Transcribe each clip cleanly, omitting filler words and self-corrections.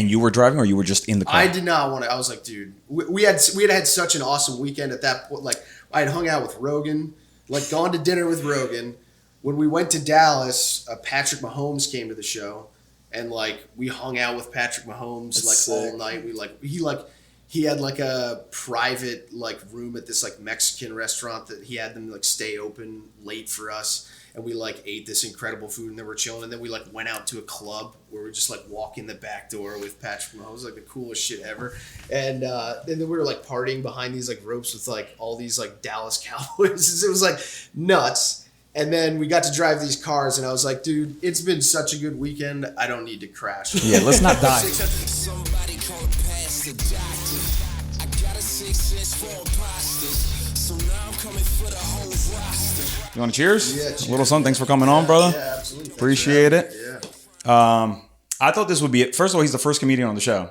And you were driving, or you were just in the car? I did not want to. I was like, dude, we had such an awesome weekend at that point. Like, I had hung out with Rogan, like gone to dinner with Rogan. When we went to Dallas, Patrick Mahomes came to the show, and like we hung out with Patrick Mahomes all night. He had like a private like room at this like Mexican restaurant that he had them like stay open late for us. And we like ate this incredible food, and then we're chilling. And then we like went out to a club where we just like walk in the back door with Patrick Mahomes, like the coolest shit ever. And then we were like partying behind these like ropes with like all these like Dallas Cowboys. It was like nuts. And then we got to drive these cars, and I was like, dude, it's been such a good weekend. I don't need to crash. Yeah, let's not die. Somebody call past the doctor. I got a 6 cents for imposters. So now I'm coming for the whole roster. You want to cheers? Yeah, cheers. A little something. Thanks for coming on, brother. Yeah, absolutely. Appreciate it. Yeah. I thought this would be it. First of all, he's the first comedian on the show.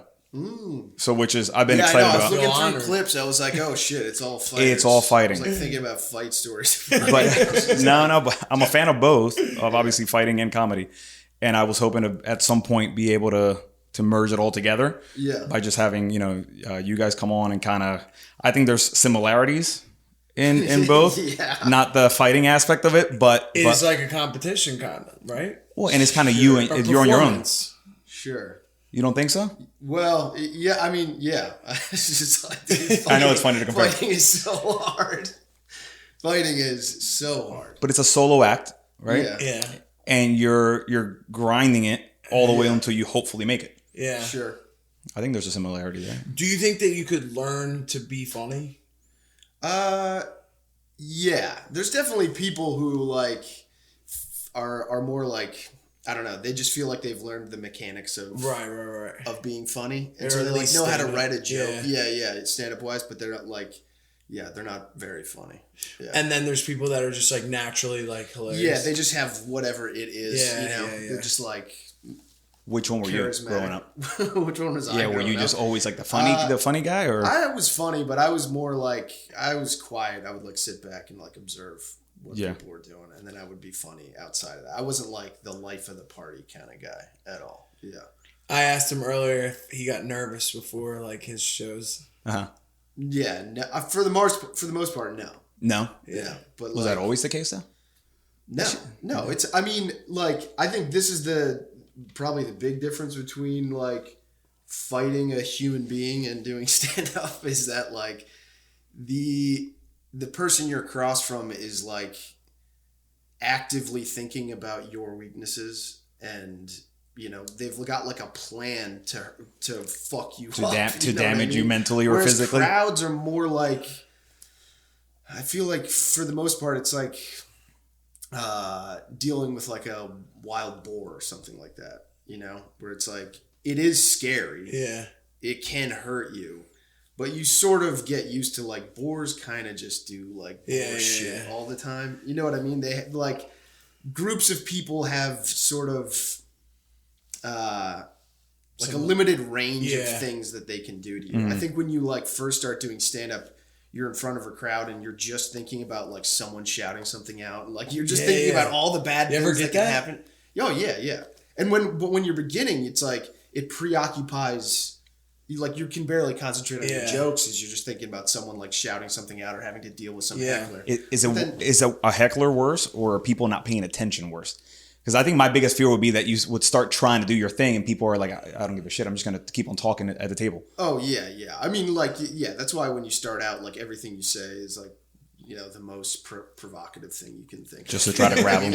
So, which is, I've been excited I about. was looking through clips. I was like, oh shit, it's all fighting. It's all fighting. I was like thinking about fight stories. But no, but I'm a fan of both, of obviously fighting and comedy. And I was hoping to, at some point, be able to merge it all together. Yeah. By just having, you guys come on and kind of, I think there's similarities in both. Yeah. Not the fighting aspect of it, but It's like a competition kind of, right? well, and it's kind of you and you're on your own. Sure. You don't think so? Well, yeah, I mean, yeah. It's just like, dude, I know it's funny to compare. Fighting is so hard. Fighting is so hard. But it's a solo act, right? Yeah. And you're grinding it all the way until you hopefully make it. Yeah. Sure. I think there's a similarity there. Do you think that you could learn to be funny? Yeah. There's definitely people who like are more like, I don't know, they just feel like they've learned the mechanics of Right. of being funny. And Or so at they like least know how to stand-up. write a joke. Yeah. Yeah, stand up wise, but they're not like, they're not very funny. Yeah. And then there's people that are just like naturally like hilarious. Yeah, they just have whatever it is, Yeah, Yeah. They're just like Which one were you charismatic. growing up? Which one was I? Yeah, were you growing just up? always like the funny guy, or I was funny, but I was more like, I was quiet. I would like sit back and like observe what people were doing, and then I would be funny outside of that. I wasn't like the life of the party kind of guy at all. Yeah. I asked him earlier if he got nervous before like his shows. Yeah. No, for the most part, no. No? Yeah. But Was that always the case though? No. It's. I mean, like, I think this is probably the big difference between like fighting a human being and doing stand up is that like the person you're across from is like actively thinking about your weaknesses, and they've got like a plan to fuck you up, to damage you mentally or Whereas physically. Crowds are more like, I feel like for the most part it's like dealing with like a wild boar or something like that, where it's like, it is scary. Yeah. It can hurt you, but you sort of get used to like boars kind of just do like bullshit all the time. You know what I mean? They like groups of people have sort of like a limited range of things that they can do to you. I think when you like first start doing stand up, you're in front of a crowd and you're just thinking about like someone shouting something out, and like you're just thinking about all the bad things that can happen. Oh yeah. And when you're beginning, it's like it preoccupies you, like you can barely concentrate on your jokes as you're just thinking about someone like shouting something out or having to deal with some heckler. Is a heckler worse, or are people not paying attention worse? Because I think my biggest fear would be that you would start trying to do your thing and people are like, I don't give a shit. I'm just going to keep on talking at the table. Oh, yeah. I mean, like, that's why when you start out, like, everything you say is, like, the most provocative thing you can think just of. to try to grab them.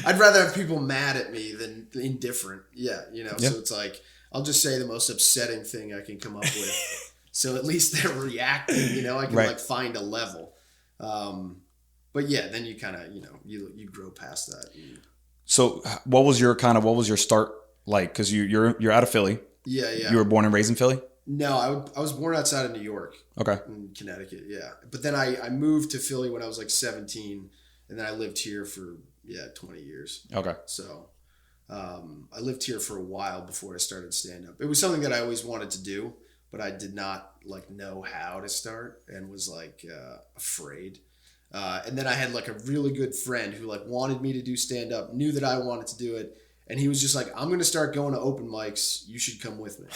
I'd rather have people mad at me than indifferent. Yeah, so it's like, I'll just say the most upsetting thing I can come up with. So at least they're reacting, I can, like, find a level. But yeah, then you kind of, you grow past that. So what was your start like? Because you're out of Philly. Yeah. You were born and raised in Philly? No, I was born outside of New York. Okay. In Connecticut, yeah. But then I moved to Philly when I was like 17, and then I lived here for 20 years. Okay. So I lived here for a while before I started stand up. It was something that I always wanted to do, but I did not like know how to start and was like afraid. And then I had like a really good friend who like wanted me to do stand up, knew that I wanted to do it, And he was just like, I'm going to start going to open mics. You should come with me.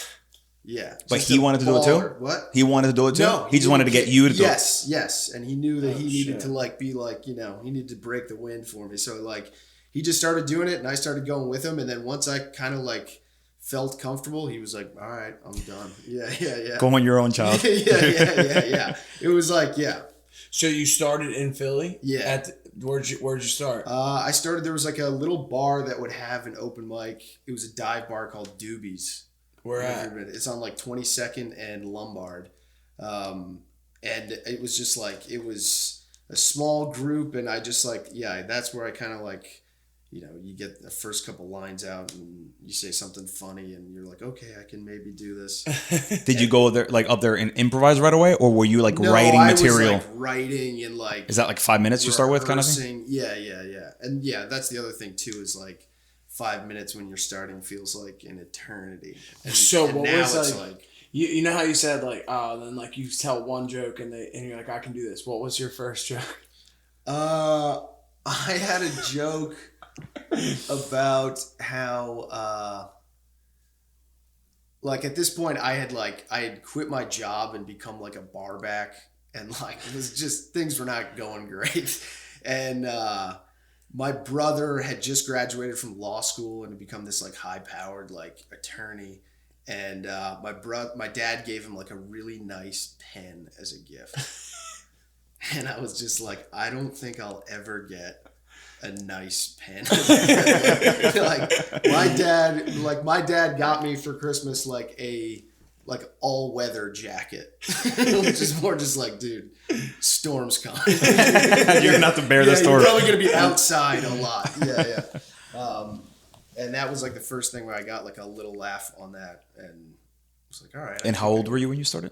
Yeah. But he wanted to do it too? What? He wanted to do it too? No. He just wanted to get you to do it. Yes. And he knew that he needed to like be like, he needed to break the wind for me. So like he just started doing it and I started going with him. And then once I kind of like felt comfortable, he was like, all right, I'm done. Yeah. Go on your own, child. Yeah. It was like, yeah. So you started in Philly? Yeah. Where'd you start? I started, there was like a little bar that would have an open mic. It was a dive bar called Doobies. Where at? It's on like 22nd and Lombard. And it was just like, it was a small group and I just like, that's where I kind of like, you get the first couple lines out and you say something funny and you're like, okay, I can maybe do this. Did you go there, like up there and improvise right away? Or were you like writing material? I was like writing and like. Is that like 5 minutes you start with kind of thing? Yeah. And yeah, that's the other thing too is like 5 minutes when you're starting feels like an eternity. And what was like you know how you said like, then like you tell one joke and you're like, I can do this. What was your first joke? I had a joke about how like at this point I had quit my job and become like a bar back and like it was just things were not going great and my brother had just graduated from law school and had become this like high powered like attorney and my dad gave him like a really nice pen as a gift and I was just like, I don't think I'll ever get a nice pen. my dad got me for Christmas like a all weather jacket, which is more just like, dude, storm's coming. You're gonna have to bear the storm. You're probably gonna be outside a lot. Yeah. And that was like the first thing where I got like a little laugh on that, and I was like, all right. And how old were you when you started?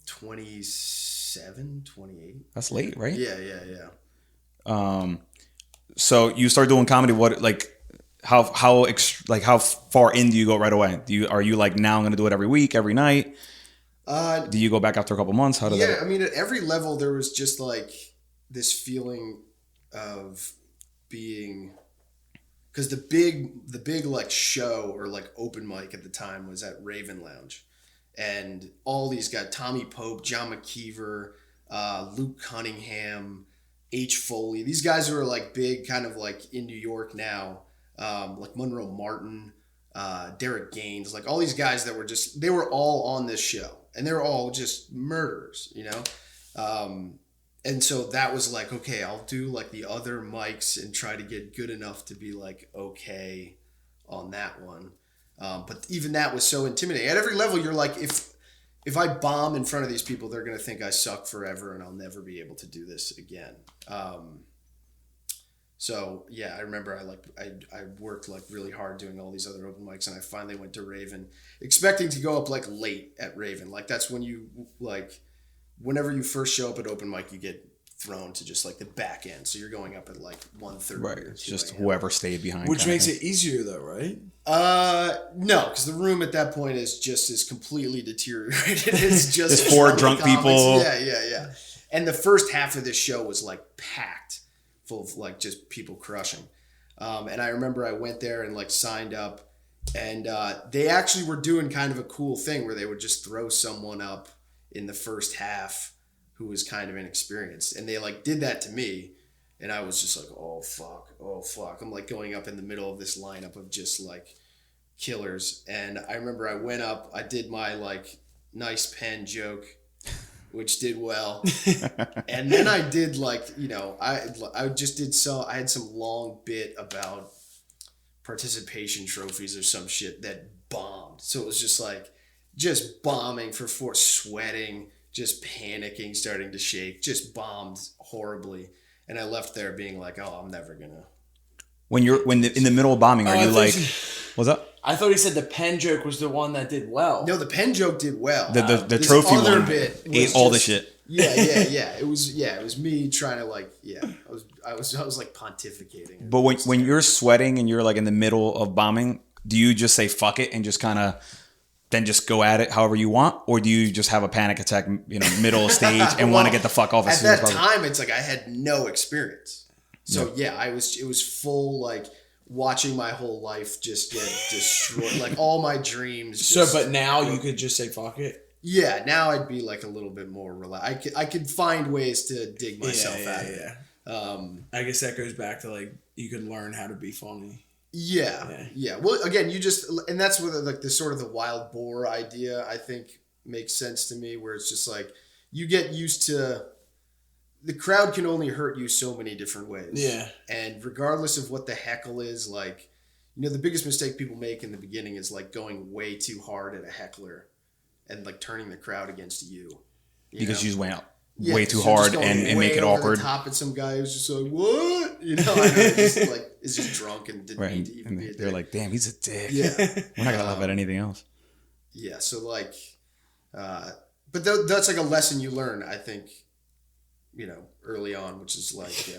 27, 28. That's late, right? Yeah. So you start doing comedy. What like how far in do you go right away? Are you like now I'm gonna do it every week, every night? Do you go back after a couple months? How does that work? I mean, at every level there was just like this feeling of being, because the big like show or like open mic at the time was at Raven Lounge, and all these guys, Tommy Pope, John McKeever, Luke Cunningham, H. Foley, these guys who are like big kind of like in New York now, like Monroe Martin, Derek Gaines, like all these guys that were just, they were all on this show and they were all just murderers, and so that was like, okay, I'll do like the other mics and try to get good enough to be like, okay on that one. But even that was so intimidating. At every level, you're like, if I bomb in front of these people, they're going to think I suck forever and I'll never be able to do this again. So yeah, I remember I worked like really hard doing all these other open mics, and I finally went to Raven expecting to go up like late at Raven. Like that's when you like, whenever you first show up at open mic, you get thrown to just like the back end. So you're going up at like 1:30. Right. It's just whoever stayed behind. Which makes it easier though, right? No, because the room at that point is completely deteriorated. It's just four drunk people. Yeah. And the first half of this show was like packed full of like just people crushing. And I remember I went there and like signed up, and they actually were doing kind of a cool thing where they would just throw someone up in the first half who was kind of inexperienced, and they like did that to me, and I was just like, oh fuck, I'm like going up in the middle of this lineup of just like killers. And I remember I went up, I did my like nice pen joke, which did well, and then I did like, I just did I had some long bit about participation trophies or some shit that bombed. So it was just like just bombing for 4, sweating, just panicking, starting to shake, just bombed horribly. And I left there being like, oh, I'm never gonna. When in the middle of bombing, are you like, what's up? I thought he said the pen joke was the one that did well. No, the pen joke did well. The trophy other one bit ate all the shit. Yeah. It was me trying to like, I was like pontificating. But when you're sweating and you're like in the middle of bombing, do you just say fuck it and just kind of then just go at it however you want, or do you just have a panic attack, middle of stage and want to get the fuck off as soon as possible? At that time, it's like I had no experience. So yeah, it was full like watching my whole life just get destroyed. Like all my dreams. But now you could just say fuck it. Yeah, now I'd be like a little bit more relaxed. I could find ways to dig myself out of it. I guess that goes back to like you can learn how to be funny. Yeah. Well, again, and that's where like the sort of the wild boar idea I think makes sense to me, where it's just like you get used to the crowd can only hurt you so many different ways. Yeah. And regardless of what the heckle is, like, the biggest mistake people make in the beginning is like going way too hard at a heckler and like turning the crowd against you. Because you just went out way too hard and make it awkward. The top at some guy who's just like, what? I know, just like is just drunk and didn't need to even be a dick. They're like, damn, he's a dick. Yeah. We're not gonna laugh at anything else. Yeah. So like, but that's like a lesson you learn, I think, early on, which is like,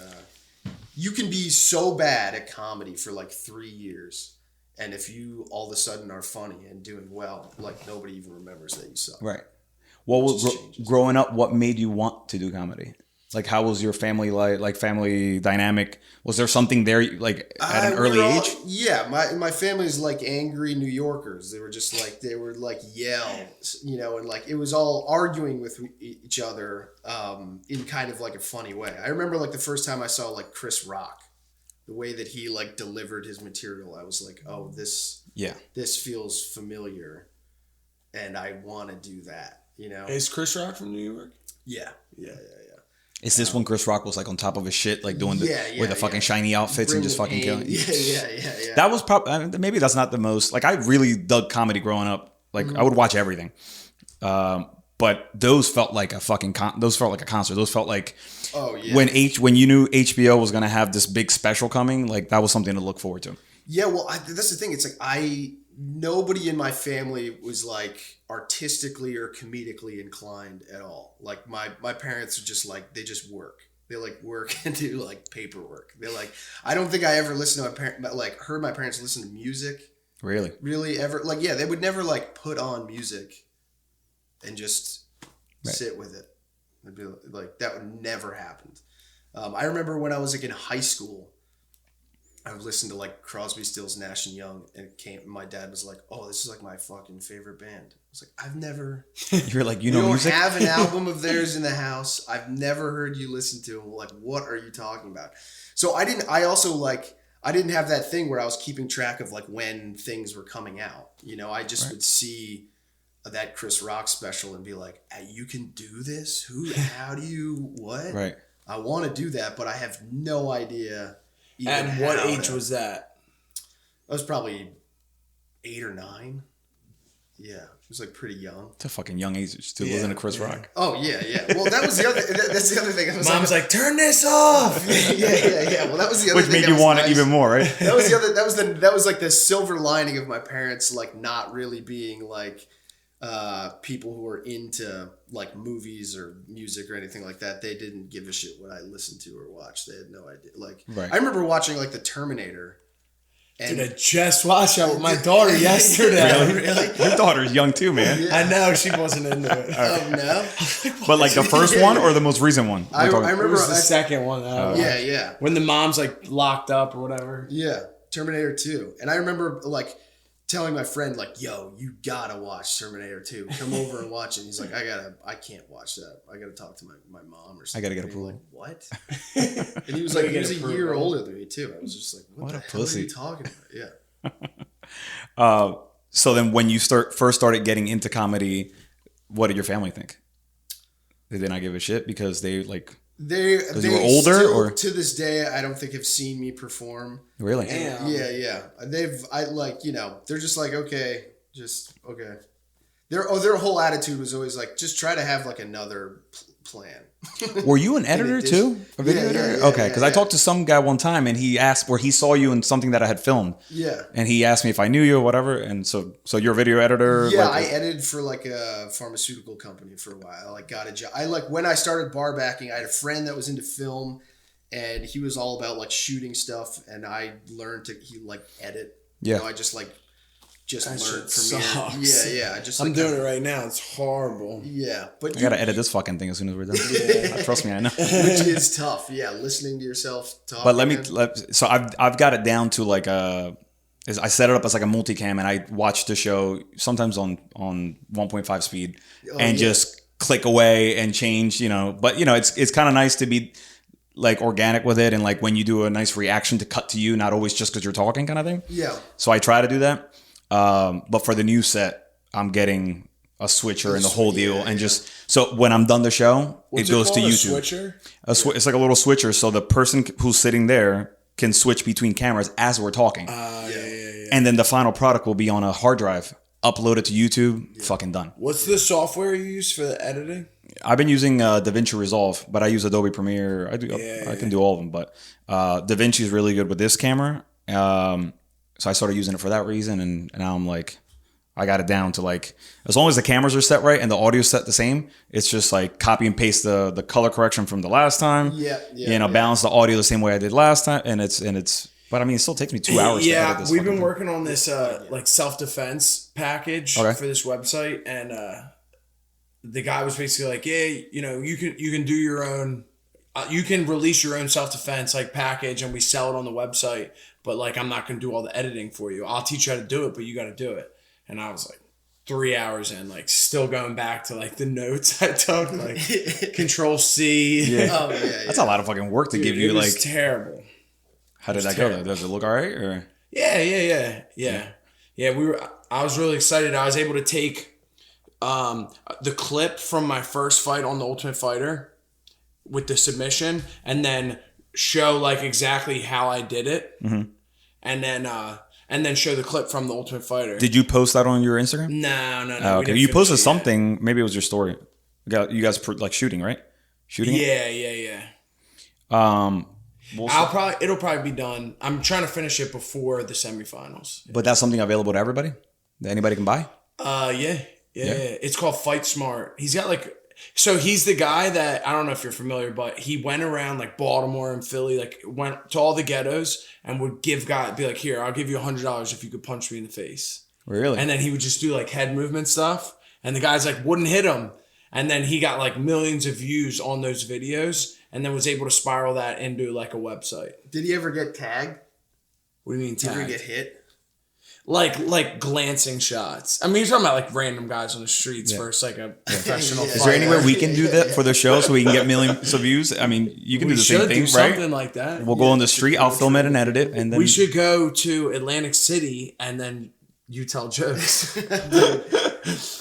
you can be so bad at comedy for like 3 years. And if you all of a sudden are funny and doing well, like nobody even remembers that you suck. Right. What was growing up? What made you want to do comedy? Like, how was your family like family dynamic? Was there something there like at an early age? Yeah, my family's like angry New Yorkers. They were just like yell, and like it was all arguing with each other in kind of like a funny way. I remember like the first time I saw like Chris Rock, the way that he like delivered his material, I was like, oh, this feels familiar, and I want to do that. Is Chris Rock from New York? Yeah. Is this when Chris Rock was like on top of his shit, like doing with the fucking shiny outfits and just fucking killing? Yeah. That was probably maybe that's not the most like I really dug comedy growing up. Like I would watch everything, but those felt like a fucking those felt like a concert. Those felt like when you knew HBO was gonna have this big special coming, like that was something to look forward to. Yeah, well, that's the thing. It's like nobody in my family was like artistically or comedically inclined at all. Like my parents are just like, they just work. They like work and do like paperwork. They're like, I don't think I ever listened to my parents, like heard my parents listen to music. Really ever. Like, yeah, they would never like put on music and just sit with it. It'd be like, that would never happen. I remember when I was like in high school, I would listen to like Crosby, Stills, Nash and Young, and my dad was like, "Oh, this is like my fucking favorite band." I was like, "I've never." You're like, you don't music? have an album of theirs in the house. I've never heard you listen to them. Like, what are you talking about? So I didn't have that thing where I was keeping track of like when things were coming out. I just would see that Chris Rock special and be like, hey, "You can do this? How do you what?" Right. I want to do that, but I have no idea. And what age was that? I was probably 8 or 9. Yeah, it was like pretty young. It's a fucking young age to listen to Chris Rock. Oh yeah. Well, that was the other. That's the other thing. Mom's like, turn this off. Yeah. Well, that was the other. Which thing made you want it even more, right? That was the other. That was like the silver lining of my parents like not really being like people who are into like movies or music or anything like that. They didn't give a shit what I listened to or watched. They had no idea. Like, I remember watching like the Terminator. And dude, I just watched that with my daughter yesterday. Really? Your daughter's young too, man. Yeah. I know, she wasn't into it. Oh no! But like the first one or the most recent one? I remember it was the second one. Yeah. When the mom's like locked up or whatever. Yeah, Terminator 2. And I remember like telling my friend like, "Yo, you gotta watch Terminator 2. Come over and watch it." He's like, "I can't watch that. I gotta talk to my mom or something." I gotta get approval. Like, what? And he was like, he was a year older than me too. I was just like, what the hell pussy. are you talking about? Yeah. So then when you first started getting into comedy, what did your family think? Did they not give a shit because they like... They you were older, still, or to this day, I don't think have seen me perform. Really? And, yeah. They're just like, okay. Their whole attitude was always like, just try to have like another plan. Were you an editor too? A video editor? Okay, because I talked to some guy one time and he asked where he saw you in something that I had filmed. Yeah. And he asked me if I knew you or whatever. And so you're a video editor? Yeah, I edited for like a pharmaceutical company for a while. I like got a job. When I started bar backing, I had a friend that was into film and he was all about like shooting stuff and I learned he like edit. Yeah. I just like just That learned shit from you. sucks. Yeah. I'm doing it right now. It's horrible. Yeah, but I gotta edit this fucking thing as soon as we're done. Trust me, I know. which is tough. Yeah, listening to yourself talk. But so I've got it down to like I set it up as like a multicam, and I watch the show sometimes on 1.5 speed, and just click away and change. But it's kind of nice to be like organic with it, and like when you do a nice reaction to cut to you, not always just because you're talking, kind of thing. Yeah. So I try to do that. But for the new set, I'm getting a switcher and the whole deal, and just so when I'm done the show, it goes to YouTube. Switcher? It's like a little switcher, so the person who's sitting there can switch between cameras as we're talking. And then the final product will be on a hard drive, upload it to YouTube, fucking done. What's the software you use for the editing? I've been using DaVinci Resolve, but I use Adobe Premiere. I can do all of them, but DaVinci is really good with this camera. So I started using it for that reason, and now I'm like, I got it down to like, as long as the cameras are set right and the audio set the same, it's just like copy and paste the color correction from the last time. Balance the audio the same way I did last time, and it's. But I mean, it still takes me 2 hours. to edit this we've been working on this like self-defense package for this website, and the guy was basically like, you can do your own, you can release your own self-defense like package, and we sell it on the website. But like, I'm not gonna do all the editing for you. I'll teach you how to do it, but you got to do it. And I was like 3 hours in, like still going back to like the notes I took, like Control C. Yeah. That's a lot of fucking work to give you. It was like terrible. How did that go? Does it look all right? Or Yeah. I was really excited. I was able to take the clip from my first fight on The Ultimate Fighter with the submission, and then show like exactly how I did it, and then show the clip from The Ultimate Fighter. Did you post that on your Instagram? No. Oh, okay, you posted something. Maybe it was your story. You guys like shooting, right? Shooting. Yeah. It'll probably be done. I'm trying to finish it before the semifinals. But that's something available to everybody that anybody can buy. Yeah. It's called Fight Smart. He's got like, so he's the guy that, I don't know if you're familiar, but he went around like Baltimore and Philly, like went to all the ghettos and would give be like, here, I'll give you $100 if you could punch me in the face. Really? And then he would just do like head movement stuff, and the guys like wouldn't hit him. And then he got like millions of views on those videos, and then was able to spiral that into like a website. Did he ever get tagged? What do you mean tagged? Did he ever get hit? Like glancing shots. I mean, you're talking about like random guys on the streets versus like a professional fighter. Is there anywhere we can do that for the show so we can get millions of views? I mean, you can do the same thing, right? Something like that. We'll go on the street. I'll film it and edit it, and then we should go to Atlantic City and then you tell jokes.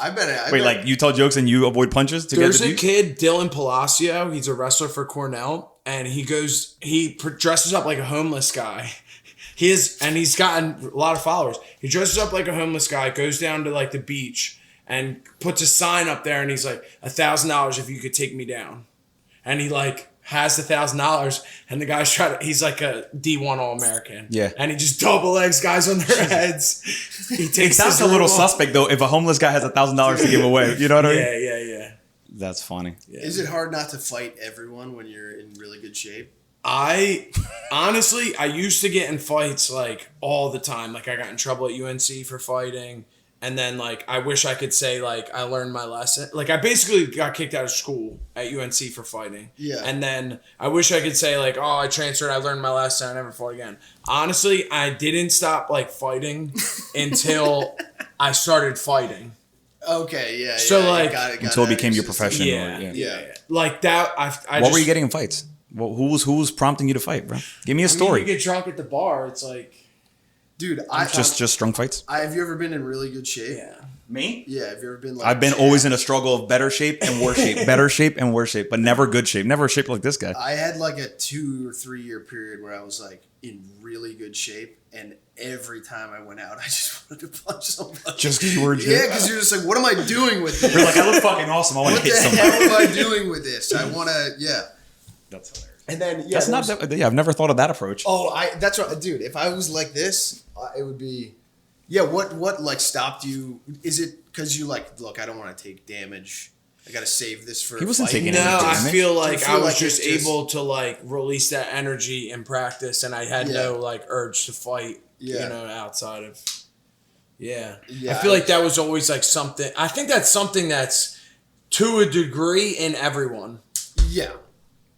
I bet. Wait, like you tell jokes and you avoid punches to There's get the a kid, Dylan Palacio. He's a wrestler for Cornell, and he dresses up like a homeless guy. He's gotten a lot of followers. He dresses up like a homeless guy, goes down to like the beach, and puts a sign up there, and he's like, $1,000 if you could take me down. And he like has the $1,000, and the guy's he's like a D1 All-American. Yeah. And he just double legs guys on their heads. He takes It sounds a little suspect though if a homeless guy has $1,000 to give away. You know what I mean? Yeah. That's funny. Yeah. Is it hard not to fight everyone when you're in really good shape? I used to get in fights like all the time. Like I got in trouble at UNC for fighting, and then like I wish I could say like I learned my lesson. Like I basically got kicked out of school at UNC for fighting. Yeah. And then I wish I could say like, oh, I transferred, I learned my lesson, I never fought again. Honestly, I didn't stop like fighting until I started fighting. Okay, yeah. So like until it became your profession. Yeah. Like that. What were you getting in fights? Well, who was prompting you to fight, bro? Give me a story. You get drunk at the bar. It's like, dude, just drunk fights. Have you ever been in really good shape? Yeah. Me? Yeah. Have you ever been like? I've been always in a struggle of better shape and worse shape, better shape and worse shape, but never good shape. Never a shape like this guy. I had like a 2 or 3 year period where I was like in really good shape, and every time I went out, I just wanted to punch somebody. Just because you were in shape? Yeah, because you're just like, what am I doing with this? You're like, I look fucking awesome. I want to hit somebody. What the hell am I doing with this? I want to, yeah. That's hilarious. And then, that's not that. Yeah, I've never thought of that approach. Oh, that's right, dude. If I was like this, it would be. Yeah, what like stopped you? Is it because you like, look, I don't want to take damage. I got to save this for. He wasn't taking any damage. I feel like I was just able to like release that energy in practice, and I had no like urge to fight. You know, outside of. Yeah. Yeah, I feel like that was always like something. I think that's something that's to a degree in everyone. Yeah.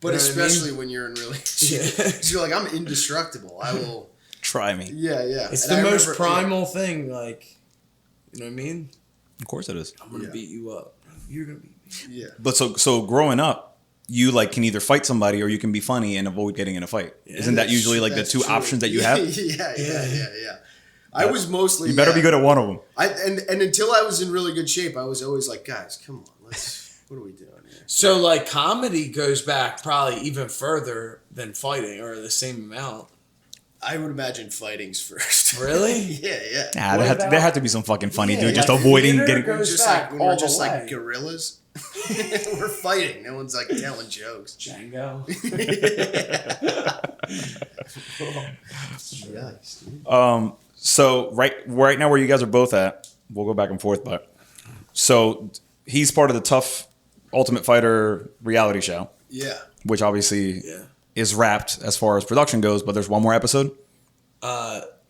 But You know especially what I mean? when you're in relationships. Because you're like, I'm indestructible. I will. Try me. Yeah, yeah. It's And the I most remember- primal thing. Like, you know what I mean? Of course it is. I'm going to beat you up. You're going to beat me. Yeah. But so growing up, you like can either fight somebody or you can be funny and avoid getting in a fight. Yeah, Isn't that usually like the That's two true. options that you have? Yeah. I was mostly. You better be good at one of them. And until I was in really good shape, I was always like, guys, come on, what are we doing here? So, like, comedy goes back probably even further than fighting or the same amount. I would imagine fighting's first. Really? Yeah. Nah, there had to be some fucking funny dude just like avoiding theater getting. goes Just back like when all we're the just way. like gorillas. We're fighting. No one's like telling jokes. Django. Yikes, dude. So right now where you guys are both at, we'll go back and forth, but so he's part of the Tough Ultimate Fighter reality show, Yeah. which obviously Yeah. is wrapped as far as production goes, but there's one more episode.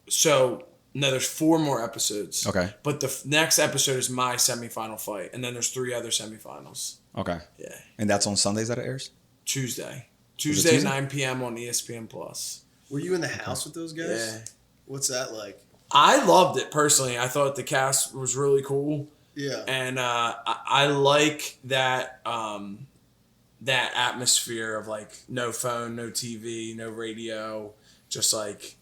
So, no, there's 4 more episodes. Okay. But the next episode is my semifinal fight. And then there's 3 other semifinals. Okay. Yeah. And that's on Sundays that it airs? Tuesday, Tuesday? 9 p.m. on ESPN Plus. Were you in the house with those guys? Yeah. What's that like? I loved it personally. I thought the cast was really cool. Yeah. And I like that that atmosphere of like no phone, no TV, no radio, just like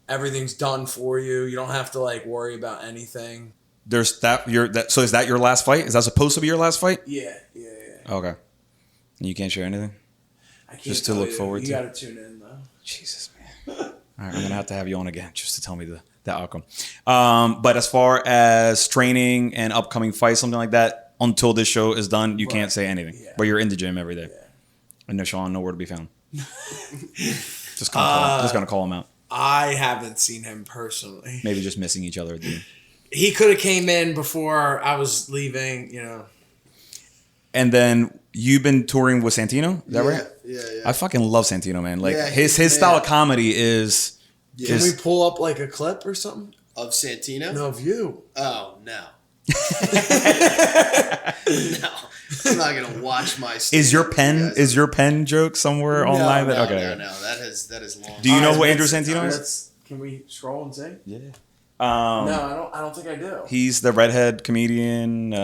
everything's done for you. You don't have to like worry about anything. There's so is that your last fight? Is that supposed to be your last fight? Yeah. Okay. And you can't share anything? I can't Just to tell look you. forward to. You got to tune in though. Jesus, man. All right, I'm going to have you on again just to tell me the outcome. But as far as training and upcoming fights, something like that, until this show is done, you can't say anything. Yeah. But you're in the gym every day. Yeah. And no Sean, nowhere to be found. Just gonna call him out. I haven't seen him personally. Maybe just missing each other at the end. He could have came in before I was leaving, you know. And then you've been touring with Santino, is that right? Yeah. I fucking love Santino, man. Like Yeah, his he's style mad. of comedy is Can we pull up like a clip or something? Of Santino? No, of you. Oh, no. No. I'm not going to watch my is your pen joke somewhere online? No, Okay. no. That is long. Do you know All who right, Andrew let's- Santino is? let's- Can we scroll and see? Yeah. No, I don't think I do. He's the redhead comedian.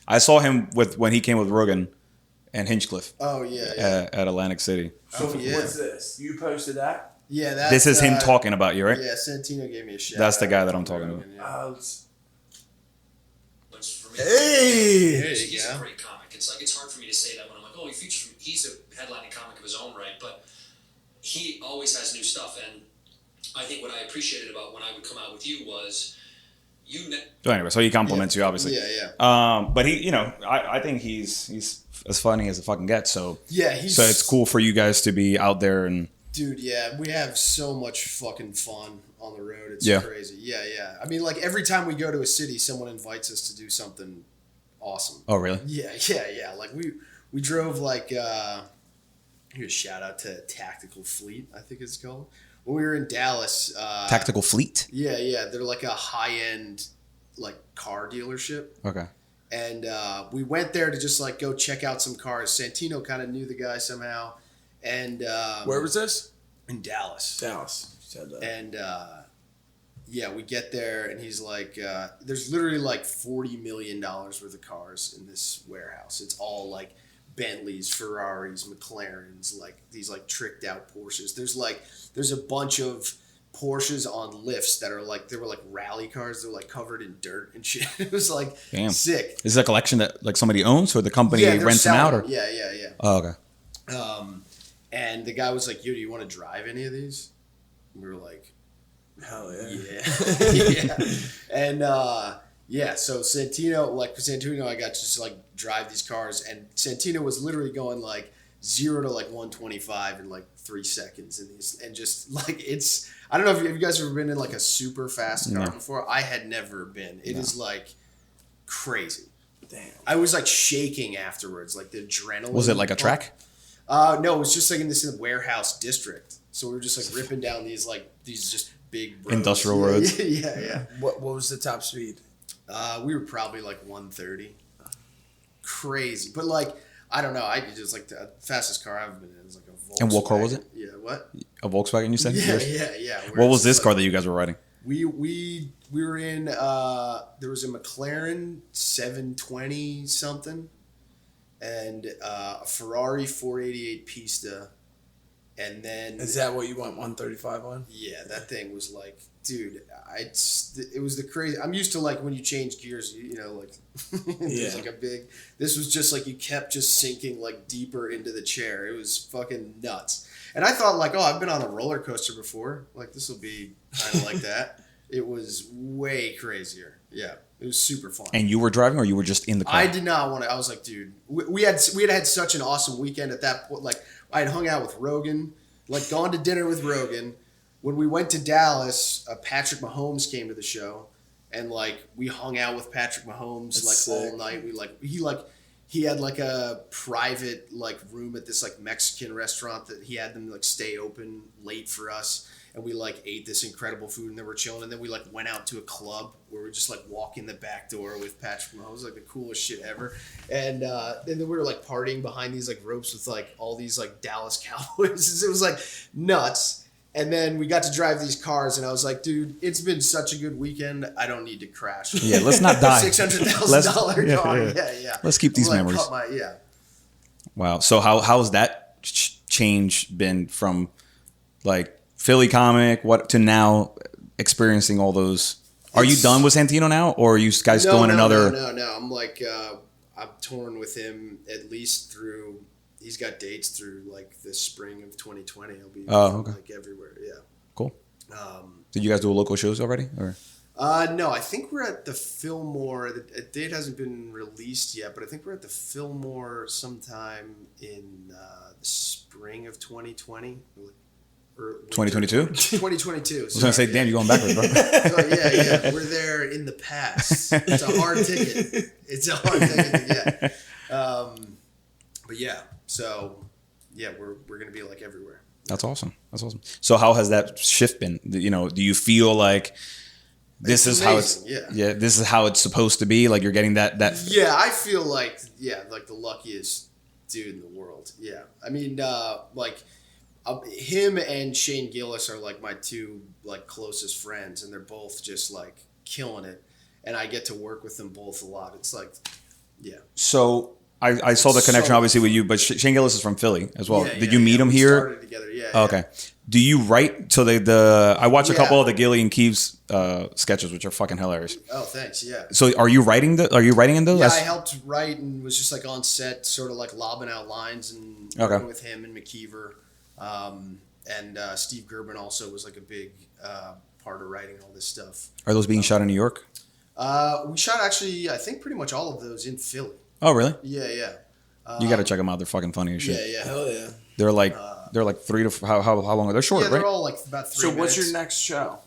I saw him when he came with Rogan and Hinchcliffe Oh, yeah. at Atlantic City. Oh, yeah. What's this? You posted that? Yeah, that's, This is him talking about you, right? Yeah, Santino gave me a shout. That's the out guy that I'm on talking Rogan, about. yeah. Hey! There you He's go. a great comic. It's hard for me to say that when I'm like, oh, he's a headlining comic of his own right, but he always has new stuff. And I think what I appreciated about when I would come out with you was So anyway, so he compliments you, obviously. Yeah. But he, I think he's as funny as it fucking gets. So Yeah, so it's cool for you guys to be out there and. Dude, yeah, we have so much fucking fun on the road. It's Yeah. crazy. Yeah. I mean, like every time we go to a city, someone invites us to do something awesome. Oh really? Yeah. Like we drove like here's a shout out to Tactical Fleet, I think it's called. When we were in Dallas, Tactical Fleet. Yeah, they're like a high end like car dealership. Okay. And we went there to just like go check out some cars. Santino kind of knew the guy somehow. And Where was this? in Dallas. Dallas. Said that. And yeah, we get there and he's like, there's literally like $40 million worth of cars in this warehouse. It's all like Bentleys, Ferraris, McLarens, like these like tricked out Porsches. There's a bunch of Porsches on lifts that are like, they were like rally cars. They're like covered in dirt and shit. It was like Damn. sick. Is it a collection that like somebody owns or the company Yeah, they're rents them out? Or selling them. Yeah. oh okay. And the guy was like, yo, do you want to drive any of these? And we were like, Hell yeah. yeah. And so Santino, I got to just like drive these cars, and Santino was literally going like 0 to like 125 in like 3 seconds in these, and just like it's, I don't know if you guys have ever been in like a super fast car before. I had never been. It is like crazy. Damn. I was like shaking afterwards, like the adrenaline. Was it like a track? No, it was just like in this warehouse district. So we were just like ripping down these just big roads. Industrial roads. Yeah. What was the top speed? We were probably like 130. Crazy, but like I don't know. I just like the fastest car I've been in is like a Volkswagen. And what car was it? Yeah, what? A Volkswagen, you said? Yeah. What was this car that you guys were riding? We were in. There was a McLaren 720 something, and a Ferrari 488 Pista, and then Is that what you went 135 on? yeah, that thing was like, dude, it was the crazy. I'm used to like when you change gears, you know, like there's like a big. This was just like you kept just sinking like deeper into the chair. It was fucking nuts. And I thought like, oh, I've been on a roller coaster before. Like this will be kind of like that. It was way crazier. Yeah, it was super fun. And you were driving, or you were just in the car? I did not want to. I was like, dude, we had such an awesome weekend at that point. Like I had hung out with Rogan, like gone to dinner with Rogan. When we went to Dallas, Patrick Mahomes came to the show, and like we hung out with Patrick Mahomes all night. He had like a private like room at this like Mexican restaurant that he had them like stay open late for us, and we like ate this incredible food and then we're chilling, and then we like went out to a club where we just like walk in the back door with Patrick Mahomes, like the coolest shit ever, and then we were like partying behind these like ropes with like all these like Dallas Cowboys. It was like nuts. And then we got to drive these cars, and I was like, dude, it's been such a good weekend. I don't need to crash. Yeah, let's not die. $600,000 car. Yeah. Let's keep these memories. Wow. So how's that change been from like Philly comic to now experiencing all those? Are you done with Santino now, or are you guys going another? No. I'm like, I'm touring with him at least through. He's got dates through like the spring of 2020. He'll be like everywhere. Yeah. Cool. Did you guys do local shows already? Or? No, I think we're at the Fillmore. The date hasn't been released yet, but I think we're at the Fillmore sometime in the spring of 2020. Or 2022? 2022. I was going to say, damn, you're going backwards, bro. Yeah. We're there in the past. It's a hard ticket. To get. But yeah. So, yeah, we're going to be like everywhere. That's awesome. So how has that shift been? You know, do you feel like this is amazing. This is how it's supposed to be? Like you're getting that. Yeah, I feel like, like the luckiest dude in the world. Yeah. I mean, him and Shane Gillis are like my two like closest friends, and they're both just like killing it. And I get to work with them both a lot. It's like, yeah. So I saw the connection obviously with you, but Shane Gillis is from Philly as well. Did you meet him here? Started together. Yeah. Okay. Do you write? So I watched a couple of the Gilly and Keeves sketches, which are fucking hilarious. Oh, thanks. Yeah. So are you writing in those? Yeah, I helped write and was just like on set, sort of like lobbing out lines and working with him and McKeever. And Steve Gerben also was like a big part of writing all this stuff. Are those being shot in New York? We shot actually, I think pretty much all of those in Philly. Oh, really? Yeah. You got to check them out. They're fucking funny as shit. Yeah. Hell yeah. They're like 3 to how long are they? Short, right? They're all like about 3 minutes. So what's your next show?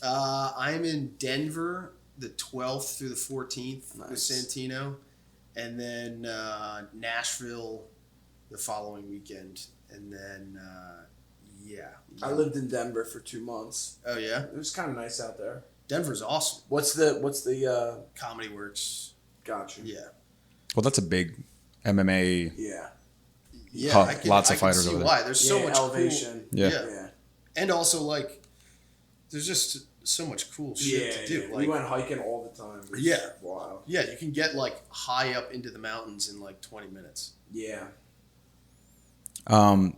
I'm in Denver the 12th through the 14th with Santino, and then Nashville the following weekend, and then I lived in Denver for 2 months. Oh yeah, it was kind of nice out there. Denver's awesome. What's the Comedy Works? Gotcha. Yeah. Well, that's a big MMA. Yeah. Lots of I fighters can see over there. why. There's so much elevation. Cool, yeah. And also like, there's just so much cool shit to do. Yeah. Like, we went hiking all the time. Wow. Yeah, you can get like high up into the mountains in like 20 minutes. Yeah.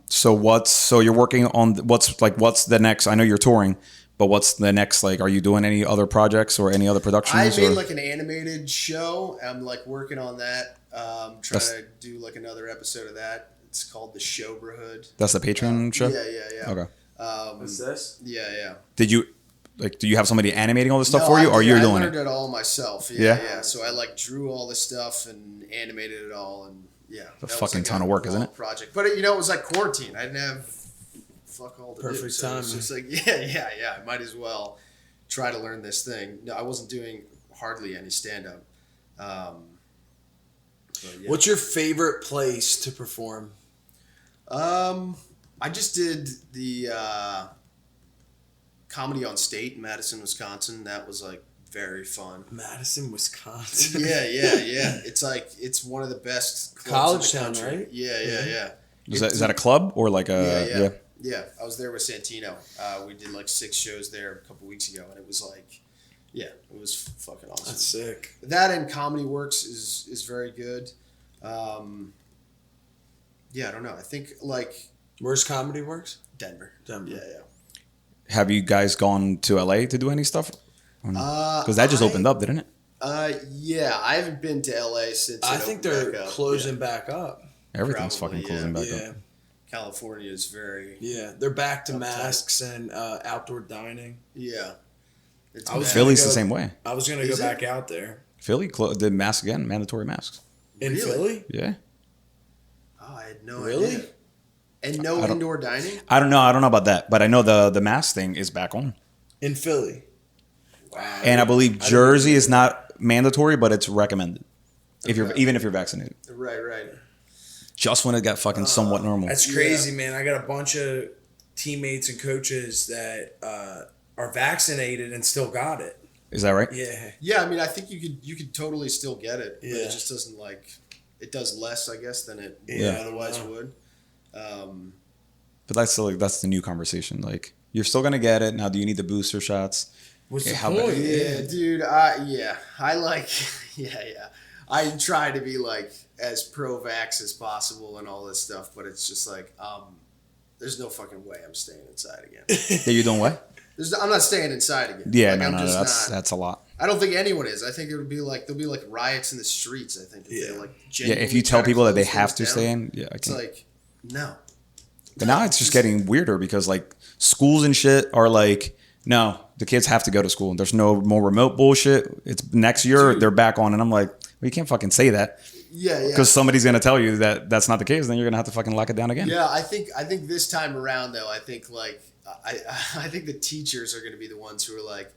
So you're working on what's the next? I know you're touring, but what's the next? Like, are you doing any other projects or any other productions? I made like an animated show. I'm like working on that. Trying to do like another episode of that. It's called The Showbrotherhood. That's the Patreon show? Yeah. Okay. What's this? Yeah. Did you do you have somebody animating all this stuff for you, or you're doing it? I learned it all myself. Yeah. So I like drew all this stuff and animated it all, and a fucking ton of work, isn't it? Project, but it was like quarantine. I didn't have fuck all to do. Perfect time. It's just like yeah. I might as well try to learn this thing. No, I wasn't doing hardly any stand up. What's your favorite place to perform? I just did the Comedy on State in Madison, Wisconsin. That was like very fun. Madison, Wisconsin. Yeah. It's like it's one of the best clubs College in the town, country. right? Yeah. Is that a club or like a Yeah. I was there with Santino. We did like 6 shows there a couple weeks ago, and it was like, it was fucking awesome. That's sick. That and Comedy Works is very good. I don't know. I think like Where's Comedy Works? Denver. Denver. Yeah. Have you guys gone to LA to do any stuff? Because that just opened up, didn't it? Yeah. I haven't been to LA since. I think they're closing back up. Everything's Probably, fucking closing back up. California is very. Yeah, they're back to masks and outdoor dining. Yeah. Philly's the same way. I was gonna go back out there. Philly did masks again, mandatory masks. In Philly? Yeah. Oh, I had no Really? idea. And no indoor dining? I don't know about that, but I know the mask thing is back on. In Philly. Wow. And I believe Jersey is not mandatory, but it's recommended. Even if you're vaccinated. Right. Just when it got fucking somewhat normal. That's crazy, man. I got a bunch of teammates and coaches that are vaccinated and still got it. Is that right? Yeah. Yeah, I mean, I think you could totally still get it. But Yeah. it just doesn't it does less, I guess, than it otherwise would. But that's the new conversation. Like, you're still gonna get it. Now, do you need the booster shots? What's the how point? bad- Yeah, dude. I try to be like as pro-vax as possible and all this stuff, but it's just like, there's no fucking way I'm staying inside again. Yeah, you doing what? I'm not staying inside again. Yeah, Like, no, that's a lot. I don't think anyone is. I think it would be like there'll be like riots in the streets. I think. If they, like, Yeah, if genuinely you tell try to people that they close have to things stay down, in, yeah, I it's can. like no. But now it's just getting weirder because like schools and shit are like, no, the kids have to go to school. There's no more remote bullshit. It's next year they're back on, and I'm like, well, you can't fucking say that. Yeah. Because somebody's gonna tell you that that's not the case, then you're gonna have to fucking lock it down again. Yeah, I think this time around though, I think like I think the teachers are going to be the ones who are like,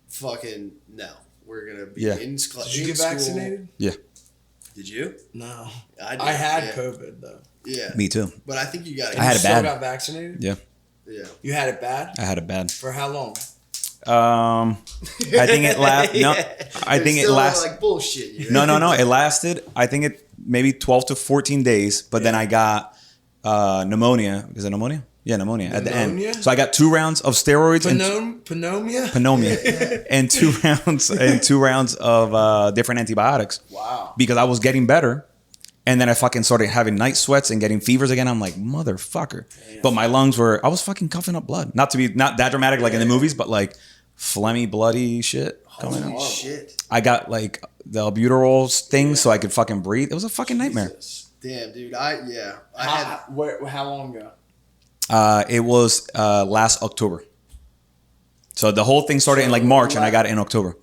fucking no, we're going to be in school. Did you get vaccinated? Yeah. Did you? No. I had COVID though. Yeah. Me too. But I think you got it. I had it bad. You got vaccinated? Yeah. Yeah. You had it bad? I had it bad. For how long? I think it lasted. No, I think it lasted. Like bullshit. You know? No. It lasted. I think it maybe 12 to 14 days. But then I got pneumonia. Is it pneumonia? Yeah, pneumonia at the end. So I got 2 rounds of steroids Pneumonia, and 2 rounds of different antibiotics. Wow. Because I was getting better, and then I fucking started having night sweats and getting fevers again. I'm like, motherfucker. Damn. But my lungs I was fucking coughing up blood. Not that dramatic like in the movies, but like phlegmy, bloody shit coming out. Shit. I got like the albuterol thing so I could fucking breathe. It was a fucking nightmare. Damn, dude. How long ago? It was last October. So the whole thing started in like March, and I got it in October,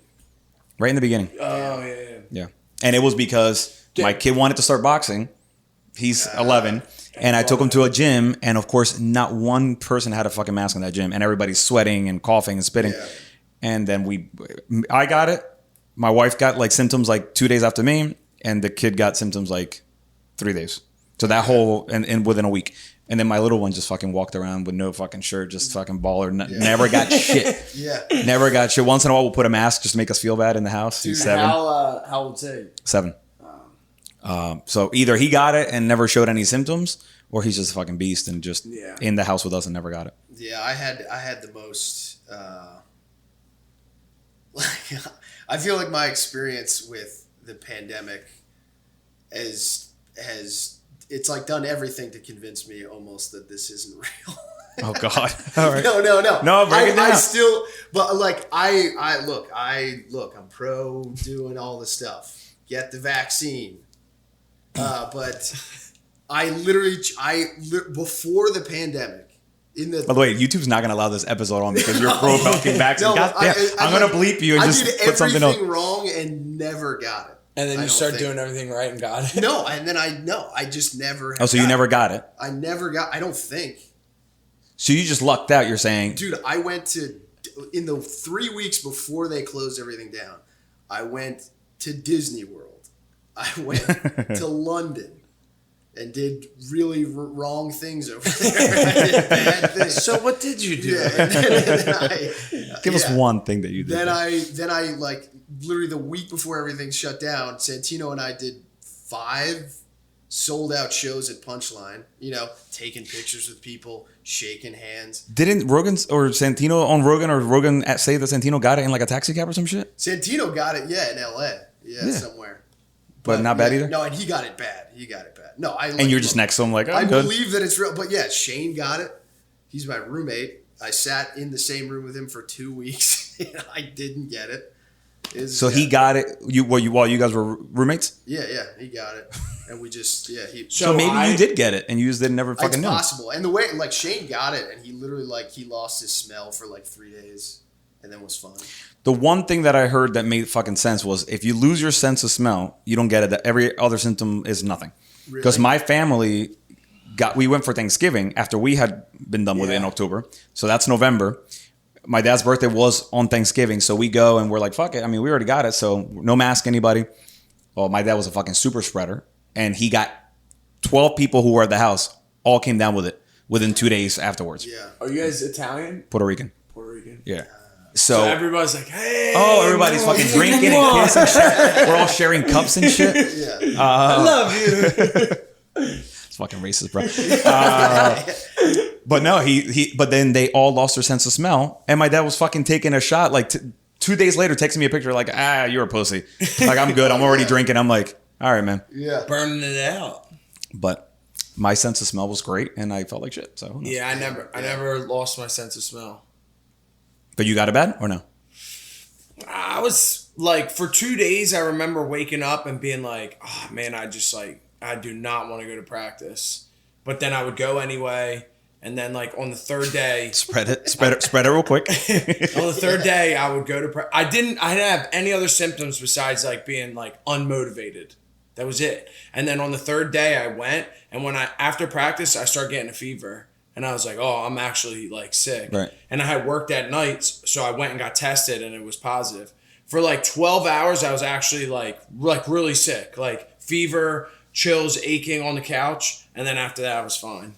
right in the beginning. Oh yeah. And it was because my kid wanted to start boxing. He's 11, and I took him to a gym, and of course, not one person had a fucking mask in that gym, and everybody's sweating and coughing and spitting. Yeah. And then I got it. My wife got like symptoms like 2 days after me, and the kid got symptoms like 3 days. So that whole and within a week. And then my little one just fucking walked around with no fucking shirt, just fucking baller. Never got shit. Yeah. Never got shit. Once in a while, we'll put a mask just to make us feel bad in the house. Dude, he's 7. How old is he? 7. So either he got it and never showed any symptoms, or he's just a fucking beast and just in the house with us and never got it. Yeah, I had the most. I feel like my experience with the pandemic has it's like done everything to convince me almost that this isn't real. Oh God! All right. No. No, break it down. I still, but like I look. I'm pro doing all the stuff. Get the vaccine. But I literally before the pandemic. By the way, YouTube's not going to allow this episode on because you're pro fucking vaccine. No, I'm going to bleep you and just put something else. I did everything wrong and never got it. And then you start doing everything right and got it. No, and then I just never. Oh, so you never got it? I never got. I don't think. So you just lucked out. You're saying, dude. I went in the 3 weeks before they closed everything down. I went to Disney World. I went to London. and did really wrong things over there. I did bad things. So what did you do? Yeah, and then Give us one thing that you did. Then I like literally the week before everything shut down, Santino and I did 5 sold out shows at Punchline. You know, taking pictures with people, shaking hands. Didn't Rogan or Santino on Rogan or Rogan say that Santino got it in like a taxi cab or some shit? Santino got it, in LA, somewhere. But not bad either. No, and he got it bad. No, and you're just next to him, like, I good. believe that it's real. But yeah, Shane got it. He's my roommate. I sat in the same room with him for 2 weeks. And I didn't get it. He got it. While you guys were roommates. Yeah, he got it, and we just So maybe you did get it, and you just never fucking knew. It's possible. And the way like Shane got it, and he literally he lost his smell for like 3 days, and then was fine. The one thing that I heard that made fucking sense was if you lose your sense of smell, you don't get it. That every other symptom is nothing. Because my family we went for Thanksgiving after we had been done with it in October. So that's November. My dad's birthday was on Thanksgiving. So we go and we're like, fuck it. I mean, we already got it. So no mask, anybody. Well, my dad was a fucking super spreader. And he got 12 people who were at the house all came down with it within 2 days afterwards. Yeah. Are you guys Italian? Puerto Rican. Yeah. So everybody's like, hey. Oh, everybody's fucking drinking and kissing shit. We're all sharing cups and shit. Yeah. I love you. It's fucking racist, bro. But no, but then they all lost their sense of smell. And my dad was fucking taking a shot. Like 2 days later, texting me a picture like, you're a pussy. Like, I'm good. I'm already drinking. I'm like, all right, man. Yeah. Burning it out. But my sense of smell was great. And I felt like shit. So yeah, I never lost my sense of smell. But you got it bad or no? I was like, for 2 days, I remember waking up and being like, oh man, I do not want to go to practice. But then I would go anyway. And then like on the third day, spread it real quick. On the third day, I would go to practice. I didn't have any other symptoms besides like being like unmotivated. That was it. And then on the third day I went, and after practice, I started getting a fever. And I was like, oh, I'm actually like sick. Right. And I had worked at nights, so I went and got tested, and it was positive. For like 12 hours, I was actually like really sick. Like fever, chills, aching on the couch. And then after that, I was fine.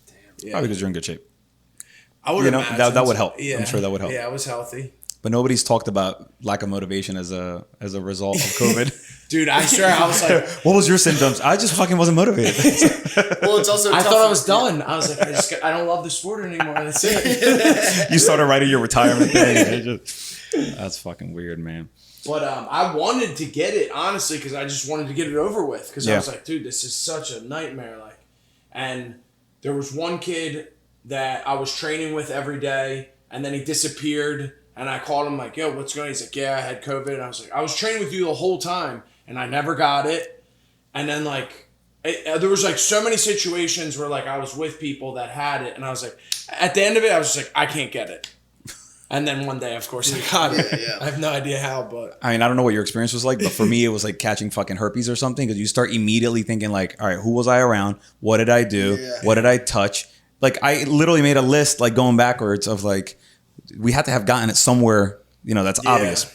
Damn. Yeah. Probably because you're in good shape. I would imagine. That would help. Yeah. I'm sure that would help. Yeah, I was healthy. But nobody's talked about lack of motivation as a result of COVID. Dude, I swear, I was like... What was your symptoms? I just fucking wasn't motivated. Well, it's also I thought I was done. I was like, I don't love the sport anymore. That's it. You started writing your retirement thing. That's fucking weird, man. But I wanted to get it, honestly, because I just wanted to get it over with. Because I was like, dude, this is such a nightmare. Like, and there was one kid that I was training with every day, and then he disappeared. And I called him like, yo, what's going on? He's like, yeah, I had COVID. And I was like, I was training with you the whole time, and I never got it. And then like, there was like so many situations where like I was with people that had it, and I was like, at the end of it, I was just like, I can't get it. And then one day, of course, I got it. Yeah. I have no idea how, but I mean, I don't know what your experience was like, but for me, it was like catching fucking herpes or something, because you start immediately thinking like, all right, who was I around? What did I do? Yeah. What did I touch? Like, I literally made a list, like going backwards, of like, we had to have gotten it somewhere, that's obvious.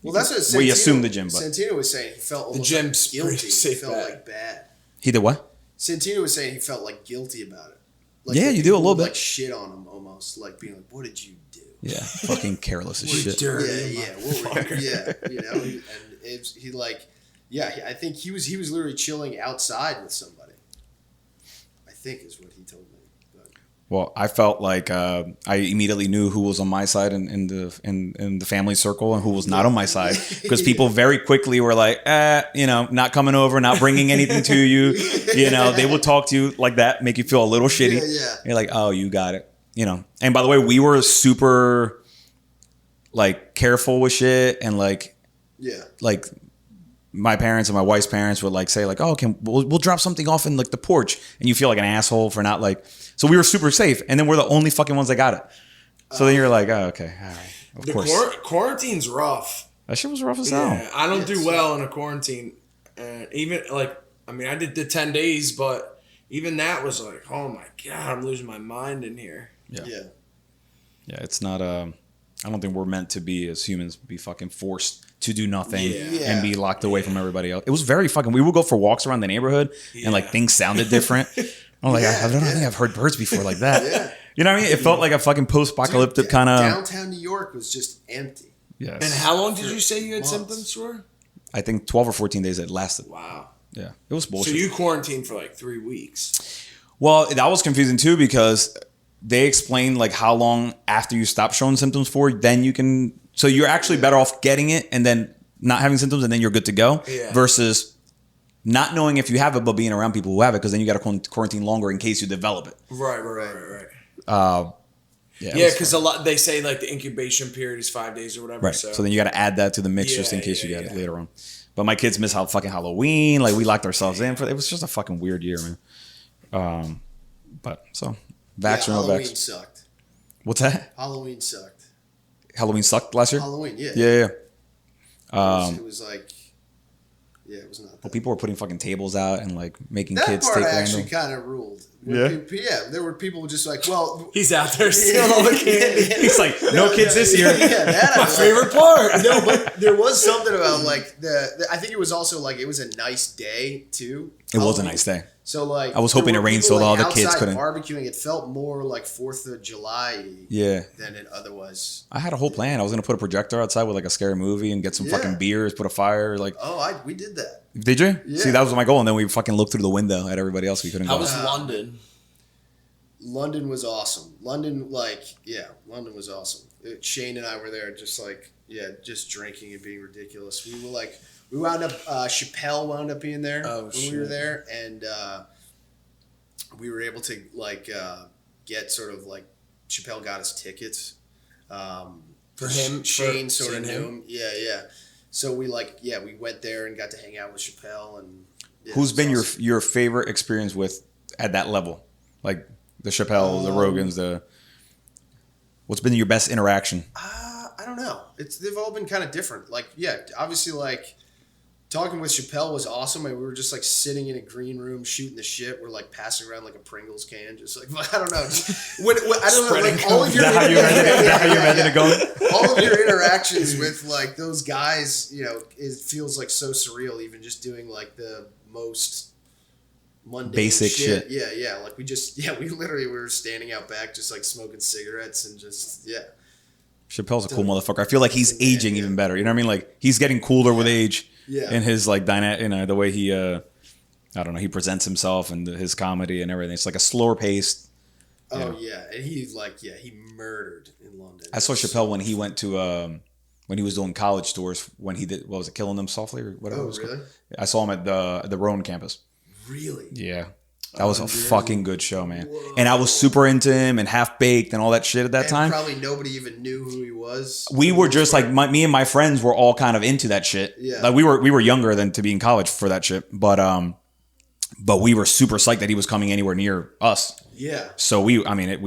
Well, that's what Santino, we assume the gym, but Santino was saying he felt almost the gym's like guilty. pretty He safe felt bet. like bad. He did what? Santino was saying he felt like guilty about it. Like Yeah, that you do a people little would, bit. like shit on him almost, like being like, "What did you do?" Yeah, fucking careless as shit. What were you, and he like, I think he was literally chilling outside with somebody. I think is what he told me. But. Well, I felt like I immediately knew who was on my side in the family circle and who was not on my side, because people very quickly were like, not coming over, not bringing anything to you. They will talk to you like that, make you feel a little shitty. Yeah. You're like, oh, you got it. And by the way, we were super like careful with shit, and like my parents and my wife's parents would like say like, oh, we'll drop something off in like the porch, and you feel like an asshole for not like. So we were super safe, and then we're the only fucking ones that got it. So then you're like, oh, okay, all right, of course. Quarantine's rough. That shit was rough as hell. Yeah, I don't do well in a quarantine. Even like, I mean, I did the 10 days, but even that was like, oh my God, I'm losing my mind in here. Yeah, it's not I don't think we're meant to be as humans be fucking forced to do nothing Yeah. and be locked away from everybody else. It was very fucking. We would go for walks around the neighborhood and like things sounded different. I'm like, I don't think I've heard birds before like that. Yeah. You know what I mean? It felt like a fucking post-apocalyptic kind of. Downtown New York was just empty. Yes. And how long did you say you had symptoms for? I think 12 or 14 days it lasted. Wow. Yeah, it was bullshit. So you quarantined for like 3 weeks. Well, that was confusing too because they explained like how long after you stop showing symptoms for, then you can. So you're actually better off getting it and then not having symptoms and then you're good to go versus not knowing if you have it but being around people who have it because then you got to quarantine longer in case you develop it. Right. Yeah, because a lot they say like the incubation period is 5 days or whatever. right. So then you got to add that to the mix just in case you get it later on. But my kids miss fucking Halloween. Like we locked ourselves in for it was just a fucking weird year, man. But so vax or no Halloween vax. sucked. What's that? Halloween sucked. Halloween sucked last year. Halloween, yeah. Yeah. It was like, it was not. Well, people were putting fucking tables out and like making That kids part take I actually random. kind of ruled. Yeah? There were people just like, well, He's out there stealing all the candy. He's like, no kids this year. Yeah, that My favorite part. No, but there was something about like I think it was also like it was a nice day too. It was a nice day. So like I was hoping there it were rained people, so the like, other kids outside couldn't. barbecuing. It felt more like 4th of July than it otherwise. I had a whole plan. I was gonna put a projector outside with like a scary movie and get some fucking beers, put a fire. Like, We did that. did you? Yeah. See, that was my goal, and then we fucking looked through the window at everybody else. We couldn't How go. was London? London was awesome. London was awesome. Shane and I were there just drinking and being ridiculous. We wound up, Chappelle wound up being there we were there, and we were able to get sort of like, Chappelle got us tickets. For him? Shane For sort of seeing knew him? him. Yeah. So we went there and got to hang out with Chappelle. And Who's been your favorite experience with at that level? Like the Chappelle, the Rogans, what's been your best interaction? I don't know. They've all been kind of different. Like, obviously, like talking with Chappelle was awesome. And we were just like sitting in a green room shooting the shit. We're like passing around like a Pringles can, just like I don't know. I don't know. Like all of your Is that how you imagine it going? All of your interactions with like those guys, it feels like so surreal. Even just doing like the most mundane basic shit. Yeah. Like we literally were standing out back, just like smoking cigarettes and just Chappelle's a cool motherfucker. I feel like he's aging even better. You know what I mean? Like he's getting cooler with age. Yeah. In his like the way he I don't know, he presents himself and his comedy and everything. It's like a slower paced. And he murdered in London. I saw Chappelle when he went to when he was doing college tours when he did, what was it, Killing Them Softly or whatever it was really? called. I saw him at the Rowan campus. Really? Yeah. That was a fucking good show, man. Whoa. And I was super into him and Half Baked and all that shit at that time. Probably nobody even knew who he was. We were just like me and my friends were all kind of into that shit. Yeah. Like we were younger than to be in college for that shit, but we were super psyched that he was coming anywhere near us. Yeah. So we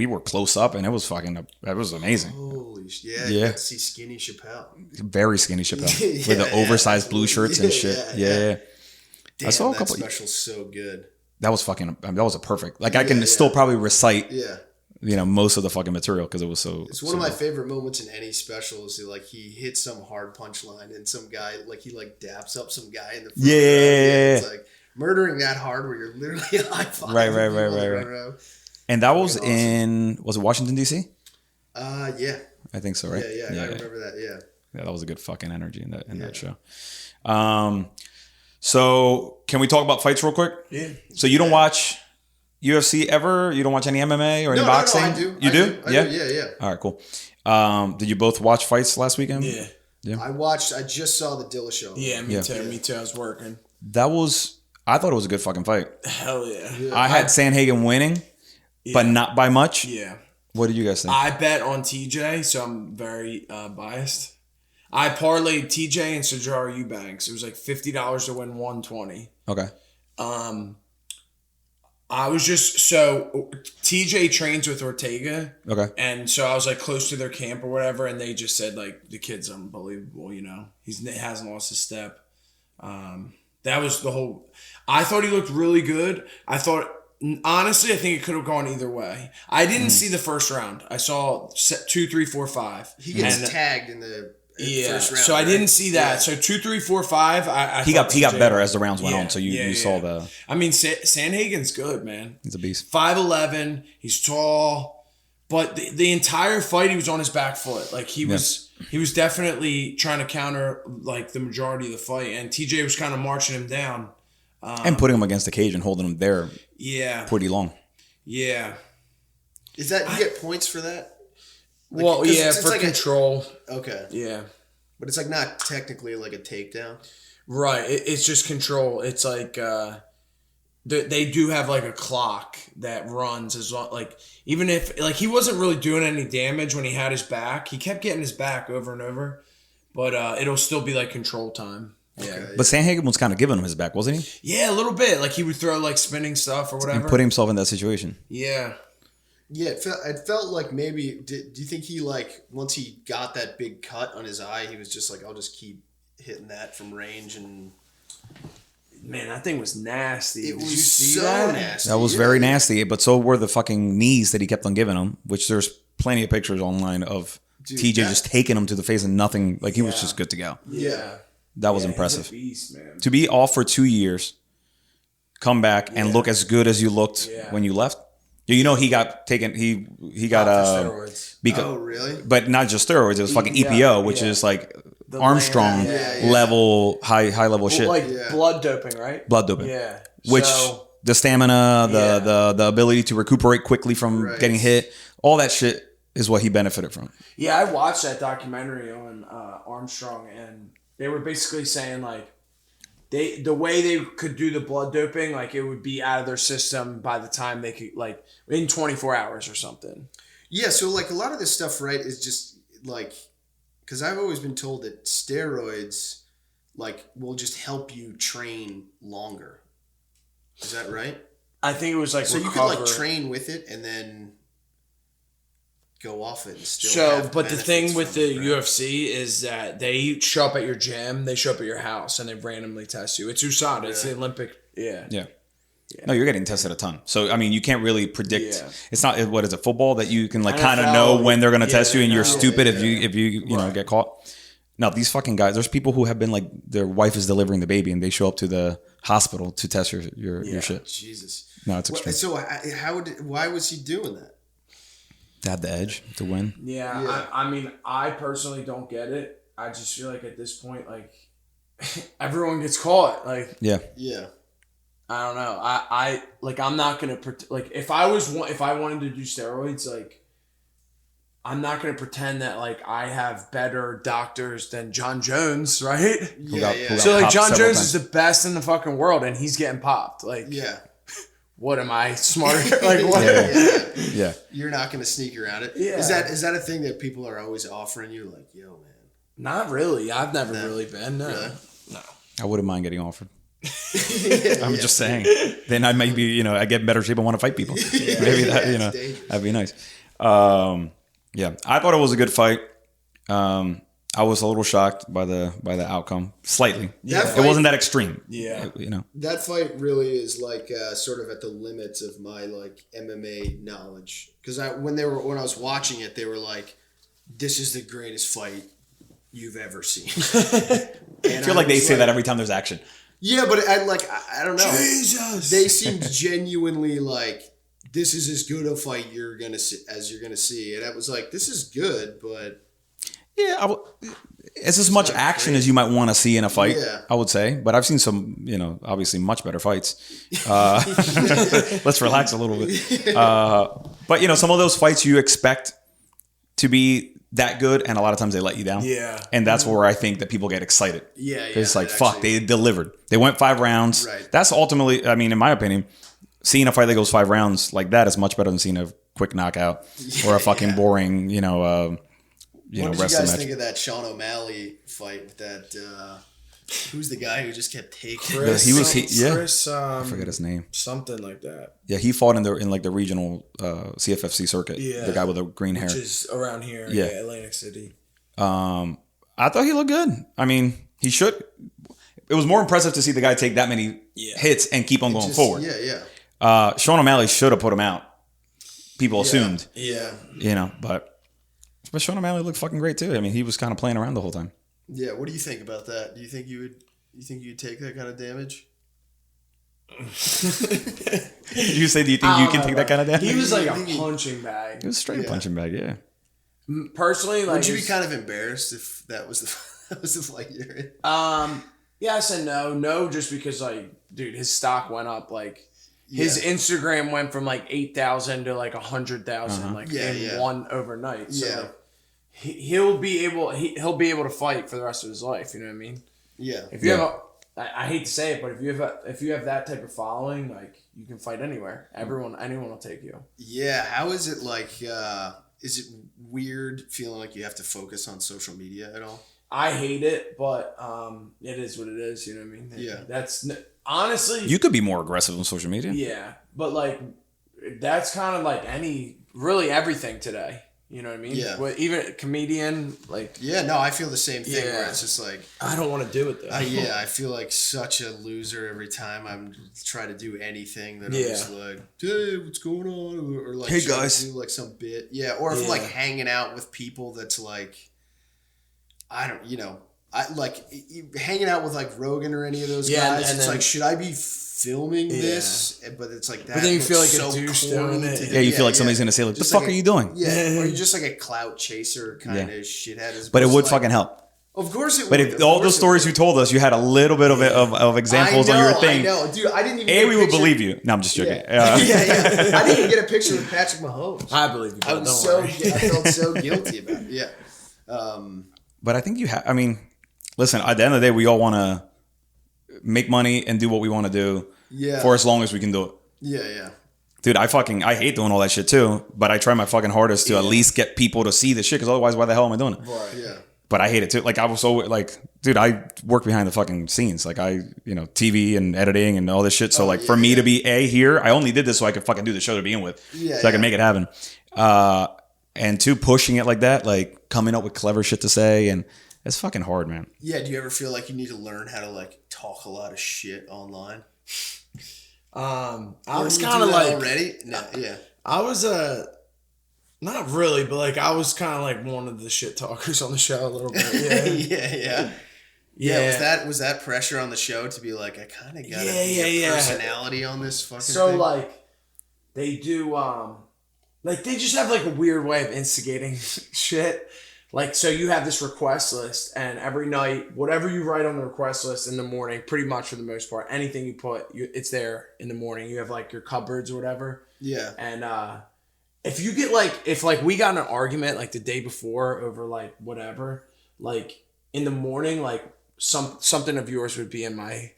were close up and it was amazing. Holy shit! Yeah. You got to see skinny Chappelle. Very skinny Chappelle with the oversized blue shirts and shit. Yeah. Damn, I saw a couple. That special's so good. That was that was a perfect. Like I can still probably recite. Yeah. Most of the fucking material because it was so. It's one of my favorite moments in any special is he hits some hard punchline and some guy he daps up some guy in the front row. It's like murdering that hard where you're literally high five. Right. And that was awesome. Was it Washington D.C.? Yeah. I think so, right? Yeah. I remember that. Yeah. Yeah, that was a good fucking energy in that show. So can we talk about fights real quick? Yeah. So you don't watch UFC ever? You don't watch any MMA or any boxing? No, I do. You do? Yeah. Yeah. All right, cool. Did you both watch fights last weekend? Yeah. I just saw the Dillashaw. Yeah, me too. I was working. I thought it was a good fucking fight. Hell yeah. I had Sandhagen winning, but not by much. Yeah. What did you guys think? I bet on TJ, so I'm very biased. I parlayed TJ and Sijara Eubanks. It was like $50 to win 120. Okay. I was so TJ trains with Ortega. Okay. And so I was like close to their camp or whatever, and they just said like the kid's unbelievable. He hasn't lost a step. That was the whole. I thought he looked really good. I thought Honestly, I think it could have gone either way. I didn't see the first round. I saw 2, 3, 4, 5. He gets tagged in the first round. So I didn't see that. Yeah. So 2, 3, 4, 5. He got better as the rounds went on. So you saw the. I mean, Sandhagen's good, man. He's a beast. 5'11". He's tall, but the entire fight he was on his back foot. Like he was definitely trying to counter like the majority of the fight, and TJ was kind of marching him down. And putting him against the cage and holding him there pretty long. Yeah. Is that, you get points for that? Like, well, yeah, for like control. Okay. Yeah. But it's like not technically like a takedown. Right. It's just control. It's like they do have like a clock that runs as long, like even if like he wasn't really doing any damage when he had his back. He kept getting his back over and over, but it'll still be like control time. Yeah. Okay. But Sandhagen was kind of giving him his back, wasn't he? Yeah, a little bit. Like he would throw like spinning stuff or whatever. And put himself in that situation. Yeah. Yeah, it felt like maybe. Do you think he like once he got that big cut on his eye, he was just like, I'll just keep hitting that from range and. Man, that thing was nasty. It Did was you see so that? nasty. That was very nasty, but so were the fucking knees that he kept on giving him, which there's plenty of pictures online of TJ just taking him to the face and nothing. Like he was just good to go. Yeah. That was impressive. He's a beast, man. To be off for 2 years, come back and look as good as you looked when you left. You know he got taken. He got steroids. Oh really? But not just steroids. It was fucking EPO, which is like the Armstrong level, high level shit. Like blood doping, right? Blood doping. Yeah. Which the stamina, the ability to recuperate quickly from getting hit, all that shit is what he benefited from. Yeah, I watched that documentary on Armstrong, and they were basically saying like the way they could do the blood doping, like it would be out of their system by the time they could, like in 24 hours or something. Yeah, so like a lot of this stuff, right, is just like, because I've always been told that steroids like will just help you train longer. Is that right? I think it was like so recover. you could like train with it and then go off it and still. So, but the thing with the UFC is that they show up at your gym, they show up at your house, and they randomly test you. It's USADA. It's the Olympic. Yeah. No, you're getting tested a ton. So, I mean, you can't really predict. It's not, what is it, football that you can like kind of know when they're going to test you and you're stupid if you know, get caught. No, these fucking guys, there's people who have been like, their wife is delivering the baby and they show up to the hospital to test your shit. Jesus. No, it's extreme. So why was he doing that? To have the edge to win. Yeah. I mean, I personally don't get it. I just feel like at this point, like everyone gets caught. Like, yeah. I don't know. I like, I'm not going to, like, if I wanted to do steroids, like, I'm not going to pretend that, like, I have better doctors than John Jones, right? So, like, John Jones is the best in the fucking world, and he's getting popped. Like, what am I, smarter? Like, what? Yeah. You're not going to sneak around it. Yeah. Is that a thing that people are always offering you? Like, yo, man. Not really. I've never really been. No. Really? No. I wouldn't mind getting offered. I'm just saying. Then I maybe, you know, I get in better shape and want to fight people. Maybe that, you know, that'd be nice. Yeah, I thought it was a good fight. I was a little shocked by the outcome, slightly. It wasn't that extreme. Yeah, you know, that fight really is like sort of at the limits of my like MMA knowledge. Because when I was watching it, they were like, "This is the greatest fight you've ever seen." I feel like they say that every time there's action. Yeah, but I don't know. Jesus, they seemed genuinely like, this is as good a fight you're gonna see, and I was like, this is good, but yeah, it's as much action as you might want to see in a fight. Yeah. I would say, but I've seen some, you know, obviously much better fights. Let's relax a little bit. But you know, some of those fights you expect to be that good, and a lot of times they let you down. Yeah, and that's where I think that people get excited. Yeah, it's like fuck, they delivered. They went 5 rounds. Right. That's ultimately, I mean, in my opinion, seeing a fight that goes 5 rounds like that is much better than seeing a quick knockout or a fucking boring, you know, what did you wrestling guys match. think of that Sean O'Malley fight with that? Who's the guy who just kept taking? Chris, I forget his name. Something like that. Yeah, he fought in the regional CFFC circuit. Yeah, the guy with the green hair, which is around here. Yeah, Atlantic City. I thought he looked good. I mean, he should. It was more impressive to see the guy take that many hits and keep on going forward. Yeah. Sean O'Malley should have put him out. People assumed. Yeah. You know, but Sean O'Malley looked fucking great too. I mean, he was kind of playing around the whole time. Yeah. What do you think about that? Do you think you'd take that kind of damage? You say, do you think you can take that kind of damage? He was like a punching bag. He was straight punching bag, yeah. Personally, like, would you be kind of embarrassed if that was the fight you're in? Yes and no. No, just because, like, dude, his stock went up. Like, his Instagram went from like 8,000 to like 100,000, like in one overnight. So like, he'll be able to fight for the rest of his life. You know what I mean? Yeah. If you have I hate to say it, but if you have that type of following, like, you can fight anywhere. Anyone will take you. Yeah. How is it like? Is it weird feeling like you have to focus on social media at all? I hate it, but it is what it is. You know what I mean? Yeah. That's honestly. You could be more aggressive on social media. Yeah, but like, that's kind of like really everything today. You know what I mean? Yeah. Even a comedian, like. Yeah, no, I feel the same thing. Yeah. Where it's just like, I don't want to do it though. I feel like such a loser every time I'm trying to do anything that I'm just like, hey, what's going on? Or like, hey guys, do like some bit. Yeah, or if I'm like hanging out with people that's like, I don't, I like hanging out with like Rogan or any of those guys. And it's like, should I be filming this? But it's like that. But then you feel like a douche doing it. Yeah, you feel like somebody's gonna say, like, "The fuck are you doing?" Yeah, or you're just like a clout chaser kind of shithead. But it would fucking help. Of course it would. But if all those stories you told us, you had a little bit of examples on your thing. I know, dude. I didn't even. We would believe you. No, I'm just joking. Yeah. I didn't even get a picture with Patrick Mahomes. I believe you. I felt so guilty about it. Yeah. But I think you have. I mean, listen. At the end of the day, we all want to make money and do what we want to do. Yeah. For as long as we can do it. Yeah. Dude, I hate doing all that shit too. But I try my fucking hardest to at least get people to see the shit. Because otherwise, why the hell am I doing it? Right. Yeah. But I hate it too. Like, I was so like, dude, I work behind the fucking scenes. Like, TV and editing and all this shit. So for me to be here, I only did this so I could fucking do the show to begin with. Yeah. So I could make it happen. And two, pushing it like that, like coming up with clever shit to say, and it's fucking hard, man. Yeah. Do you ever feel like you need to learn how to like talk a lot of shit online? I was kind of like already. No, yeah. I was not really, but like I was kind of like one of the shit talkers on the show a little bit. Yeah. Was that pressure on the show to be like, I kind of got a personality on this fucking thing? So like they do like they just have like a weird way of instigating shit. Like, so you have this request list, and every night, whatever you write on the request list in the morning, pretty much for the most part, anything you put, it's there in the morning. You have like your cupboards or whatever. Yeah. And if you get if we got in an argument like the day before over like whatever, like in the morning, like something of yours would be in my.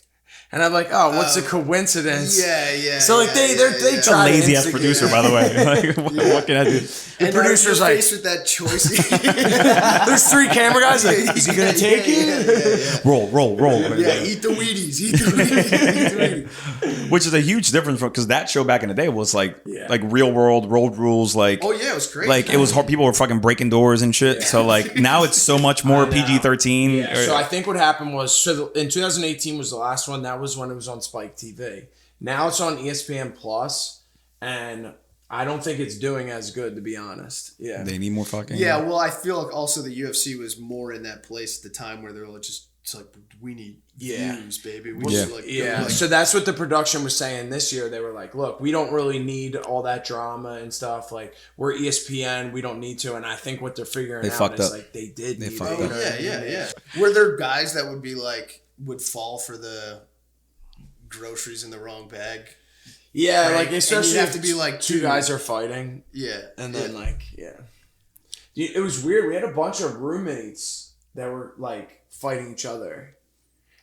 And I'm like, oh, what's a coincidence? Yeah. So like they try. A lazy ass producer, by the way. Like, what can I do? The producer's like, faced with that choice. There's 3 camera guys. Like, is he gonna take it? Roll. Yeah, eat the Wheaties. Which is a huge difference because that show back in the day was like real world road rules. Like, oh yeah, it was crazy. Like it was hard. People were fucking breaking doors and shit. Yeah. So like now it's so much more PG-13. Yeah. So I think what happened was in 2018 was the last one. That was when it was on Spike TV. Now it's on ESPN Plus, and I don't think it's doing as good, to be honest. Yeah, they need more fucking. Yeah, well, I feel like also the UFC was more in that place at the time where they're just it's like we need views, baby. So that's what the production was saying this year. They were like, look, we don't really need all that drama and stuff. Like, we're ESPN, we don't need to. And I think what they're figuring out is like they did. They fucked up. Yeah. Were there guys that would be like would fall for the groceries in the wrong bag? Yeah, right? Like especially you have to be like two guys are fighting. Yeah, and then it was weird. We had a bunch of roommates that were like fighting each other,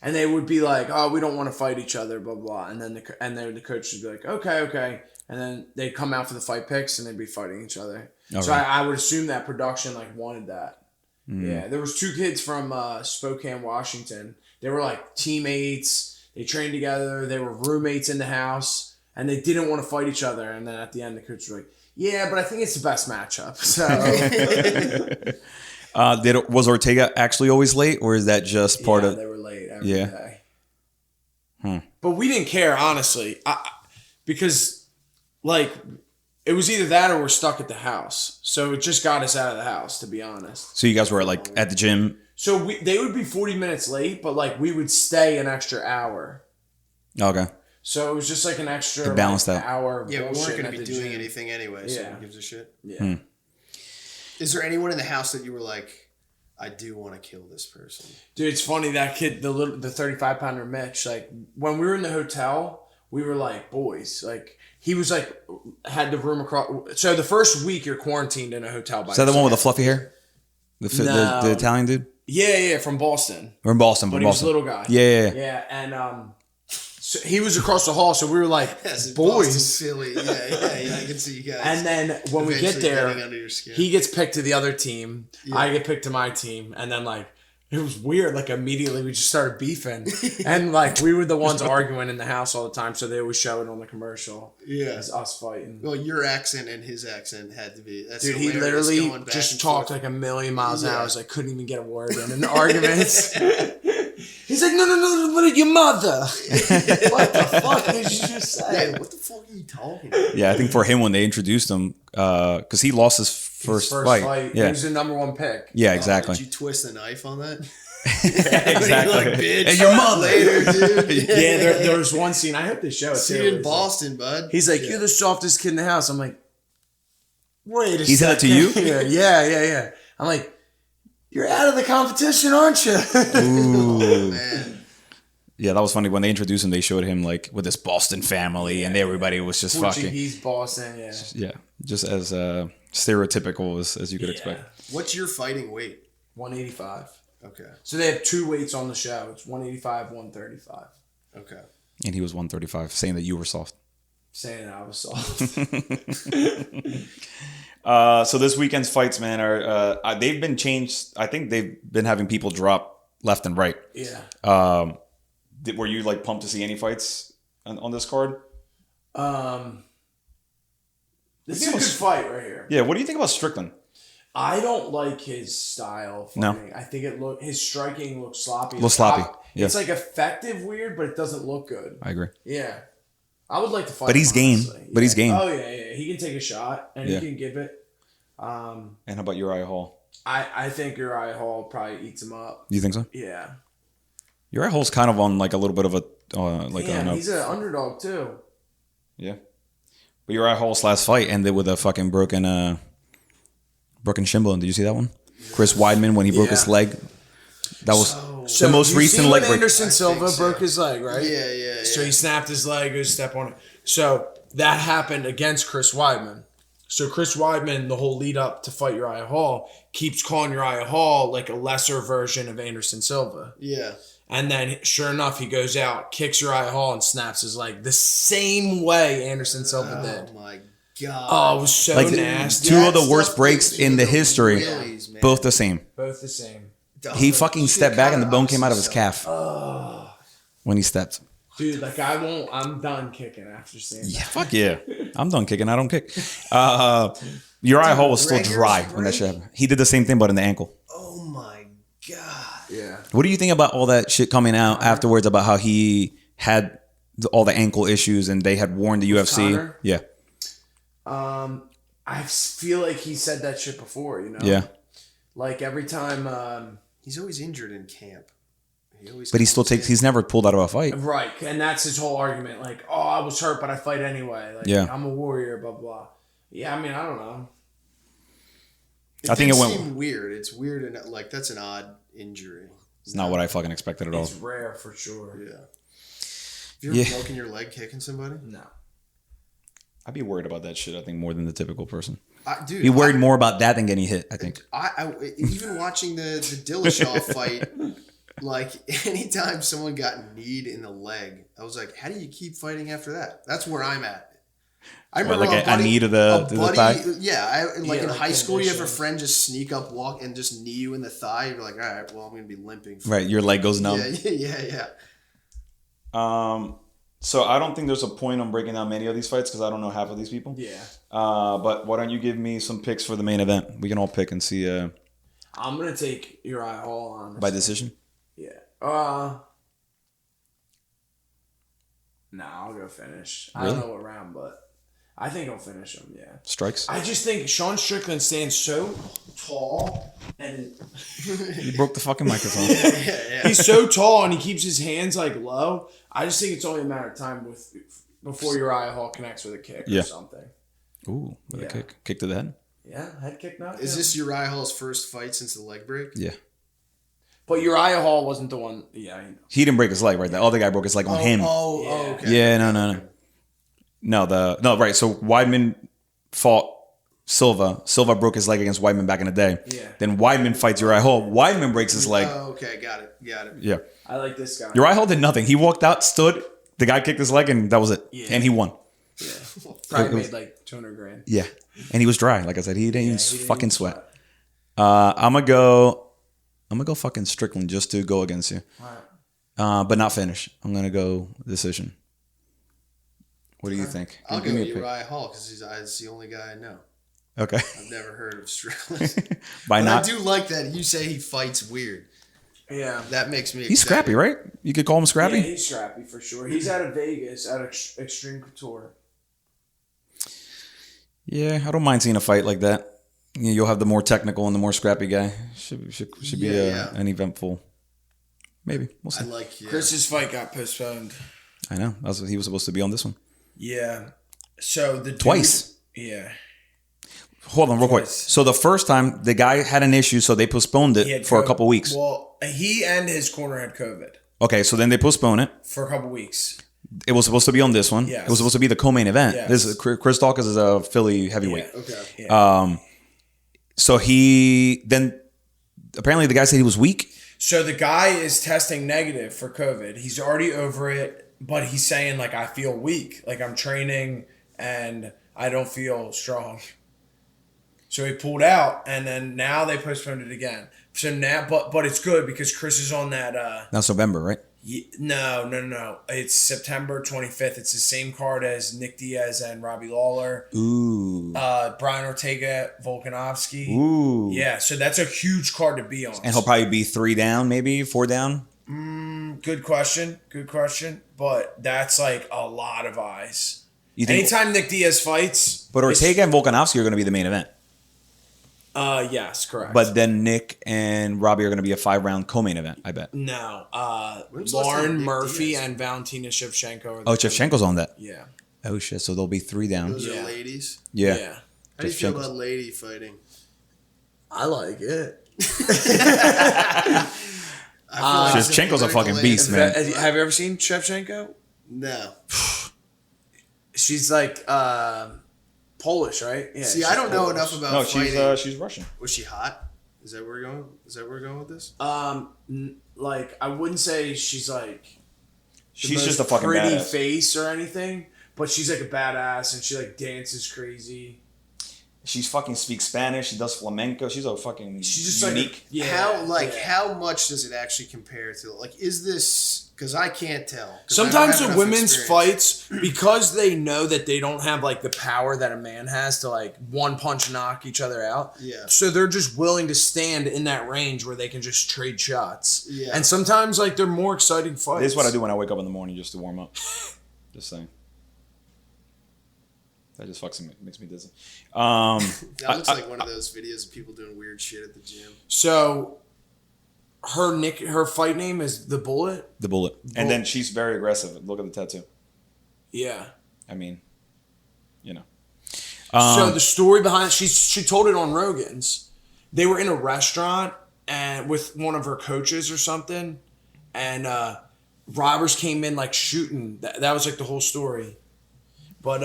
and they would be like, "Oh, we don't want to fight each other," blah blah. And then the coach would be like, "Okay," and then they'd come out for the fight picks, and they'd be fighting each other. Okay. So I would assume that production like wanted that. Yeah, there was 2 kids from Spokane, Washington. They were like teammates. They trained together. They were roommates in the house. And they didn't want to fight each other. And then at the end, the coach was like, yeah, but I think it's the best matchup. So, was Ortega actually always late? Or is that just part of... they were late every day. But we didn't care, honestly. because like it was either that or we're stuck at the house. So it just got us out of the house, to be honest. So you guys were like at the gym. So they would be 40 minutes late, but like we would stay an extra hour. Okay. So it was just like an extra balanced out hour. Yeah, we weren't bullshit going at to be the doing gym. anything anyway, so who gives a shit? Yeah. Is there anyone in the house that you were like, I do want to kill this person? Dude, it's funny, that kid, the 35-pounder Mitch, like when we were in the hotel, we were like boys. Like he was like had the room across. So the first week you're quarantined in a hotel by Is that the yourself. one with the fluffy hair? The Italian dude? Yeah, from Boston. We're in Boston, But he was a little guy. Yeah. Yeah, and so he was across the hall, so we were like Yes, boys. Boston, Philly. Yeah. I can see you guys. And then when we get eventually there, getting under your skin. he gets picked to the other team. Yeah. I get picked to my team, and then like it was weird. Like immediately we just started beefing, and like we were the ones arguing in the house all the time. So they always show it on the commercial. Yeah. As us fighting. Well, your accent and his accent had to be. That's Dude, he hilarious, literally going back just and talked forth. like a million miles an Yeah. hour. I was like, couldn't even get a word in the arguments. He's like, no, but your mother. What the fuck did you just say? Yeah, what the fuck are you talking about? Yeah, I think for him when they introduced him, because he lost his first fight. He Yeah. was the number one pick. Yeah, exactly. Did you twist the knife on that? Exactly. Like, bitch. And your mother. Later, dude. Yeah, there was one scene. I hope they show it See too. you in It's Boston, bud. like- he's like, you're the softest kid in the house. I'm like, wait a He said second. that to you? Yeah. I'm like, you're out of the competition, aren't you? Ooh. Man. Yeah, that was funny. When they introduced him, they showed him like with his Boston family, and everybody was just fucking. Portuguese Boston, yeah. Yeah, just as stereotypical as you could expect. What's your fighting weight? 185. Okay. So they have two weights on the show. It's 185, 135. Okay. And he was 135, saying that you were soft. Saying that I was soft. So this weekend's fights, man, are they've been changed. I think they've been having people drop left and right. Yeah. Were you like pumped to see any fights on this card? This is a good fight right here. Yeah. What do you think about Strickland? I don't like his style of No. fighting. I think his striking looks sloppy. Looks sloppy, yeah. It's like effective weird, but it doesn't look good. I agree. Yeah. I would like to fight But he's him, game. honestly. But he's game. Oh, yeah. He can take a shot, and Yeah. he can give it. And how about Uriah Hall? I think Uriah Hall probably eats him up. You think so? Yeah. Uriah Hall's kind of on like a little bit of a Yeah, he's an underdog, too. Yeah. But Uriah Hall's last fight ended with a fucking broken shinbone. Did you see that one? Chris Weidman when he broke his leg. That was the most you recent see leg when break. Anderson Silva so. broke his leg, right? Yeah. So he snapped his leg, goes step on it. So that happened against Chris Weidman. So Chris Weidman, the whole lead up to fight Uriah Hall, keeps calling Uriah Hall like a lesser version of Anderson Silva. Yeah. And then, sure enough, he goes out, kicks Uriah Hall, and snaps his leg the same way Anderson Silva did. Oh my god. Oh, it was so Like nasty. two of the That worst stuff breaks gives you in the the history. willies, man. Both the same. Both the same. He fucking stepped back and the bone came out of his calf Oh. when he stepped. Dude, like I'm done kicking after seeing that. Yeah, fuck yeah. I'm done kicking. I don't kick. Uriah Hall was still Gregor's dry when that break? shit happened. He did the same thing, but in the ankle. Oh my god. Yeah. What do you think about all that shit coming out afterwards about how he had all the ankle issues and they had warned the UFC? Conor? Yeah. I feel like he said that shit before, you know? Yeah. Like every time, He's always injured in camp. But he still takes, he's never pulled out of a fight. right, and that's his whole argument. Like, oh, I was hurt, but I fight anyway. Like, Yeah. I'm a warrior, blah, blah. Yeah, I mean, I don't know. I think it went. seem weird. It's weird and like that's an odd injury. It's not what I fucking expected at all. It's rare for sure. Yeah. Have you ever broken your leg kicking somebody? No. I'd be worried about that shit, I think, more than the typical person. Dude, Be worried more about that than getting hit, I think. I even watching the Dillashaw fight, like anytime someone got kneed in the leg, I was like, how do you keep fighting after that? That's where I'm at. I remember like a knee to the thigh? Yeah, in like high school, you have a conditions. friend just sneak up, walk, and just knee you in the thigh. You're like, all right, well, I'm gonna be limping. Right, your leg goes numb. Yeah. So I don't think there's a point on breaking down many of these fights because I don't know half of these people. Yeah. But why don't you give me some picks for the main event? We can all pick and see I'm going to take Uriah Hall on. by decision. Yeah. Nah, I'll go finish. Really? I don't know what round, but I think I'll finish him. Yeah. Strikes. I just think Sean Strickland stands so tall and You broke the fucking microphone. he's so tall and he keeps his hands like low. I just think it's only a matter of time before Uriah Hall connects with a kick or something. Ooh, with a kick to the head. Yeah, head kick knock. Is this Uriah Hall's first fight since the leg break? Yeah. But Uriah Hall wasn't the one. Yeah, you know. He didn't break his leg, right? The other guy broke his leg on him. Okay. Yeah, no. Right. So Weidman fought Silva. Silva broke his leg against Weidman back in the day. Yeah. Then Weidman fights Uriah Hall. Weidman breaks his leg. Oh, okay. Got it. Yeah. I like this guy. Uriah Hall did nothing. He walked out, stood. The guy kicked his leg, and that was it. Yeah. And he won. Yeah. Probably made like $200,000. Yeah. And he was dry. Like I said, he didn't even fucking sweat. I'm gonna go fucking Strickland just to go against you. All right. But not finish. I'm gonna go decision. What do you think? I'll Give go me a pick. Uriah Hall because he's the only guy I know. Okay. I've never heard of Strickland. By But not. I do like that you say he fights weird. Yeah. That makes me He's excited. scrappy, right? You could call him scrappy. Yeah, he's scrappy for sure. He's out of Vegas at Extreme Couture. Yeah, I don't mind seeing a fight like that. You'll have the more technical and the more scrappy guy. Should be an eventful. Maybe we'll see. Chris's fight got postponed. I know. He was supposed to be on this one. Yeah. So the dude, Twice. Yeah. Hold on, real quick. So the first time the guy had an issue, so they postponed it for a couple weeks. Well, he and his corner had COVID Okay, so then they postponed it. for a couple weeks. It was supposed to be on this one. Yes. It was supposed to be the co-main event. Yes. This is Chris Dawkins is a Philly heavyweight. Yeah. Okay. Yeah. So he then apparently the guy said he was weak. So the guy is testing negative for COVID. He's already over it, but he's saying like I feel weak, like I'm training and I don't feel strong. So he pulled out, and then now they postponed it again. So now, but it's good because Chris is on that. That's November, right? No. It's September 25th. It's the same card as Nick Diaz and Robbie Lawler. Ooh. Brian Ortega, Volkanovski. Ooh. Yeah, so that's a huge card to be on. And he'll probably be 3 down, maybe 4 down. Good question. But that's like a lot of eyes. You think? Anytime Nick Diaz fights. But Ortega and Volkanovski are going to be the main event. Yes, correct. But then Nick and Robbie are going to be a 5-round co-main event, I bet. No. When's the last time Lauren Nick Murphy Diaz? and Valentina Shevchenko. Oh, Shevchenko's on that. Yeah. Oh, shit. So they'll be 3 down. Those Yeah. are ladies. Yeah. Yeah. How do you feel Shevchenko's- about lady fighting? I like it. I feel like it's Shevchenko's a fucking political beast, man. Have you ever seen Shevchenko? No. She's like Polish, right? Yeah. See, I don't know enough about fighting. she's Russian. Was she hot? Is that where we're going? Is that where we're going with this? Like I wouldn't say she's like the She's most just a fucking pretty badass. face or anything, but she's like a badass and she like dances crazy. She's fucking speaks Spanish. She does flamenco. She's a fucking She's just unique. like How much does it actually compare to? Like, is this? Because I can't tell. 'Cause I don't Sometimes have the enough women's experience. fights, because they know that they don't have like the power that a man has to like one punch knock each other out. Yeah. So they're just willing to stand in that range where they can just trade shots. Yeah. And sometimes like they're more exciting fights. This is what I do when I wake up in the morning just to warm up. Just saying. That just fucks me, makes me dizzy. That looks like one of those videos of people doing weird shit at the gym. So her fight name is The Bullet. The Bullet. And then she's very aggressive. Look at the tattoo. Yeah. I mean, you know. So the story behind she told it on Rogan's. They were in a restaurant and with one of her coaches or something, and robbers came in like shooting. That was like the whole story. But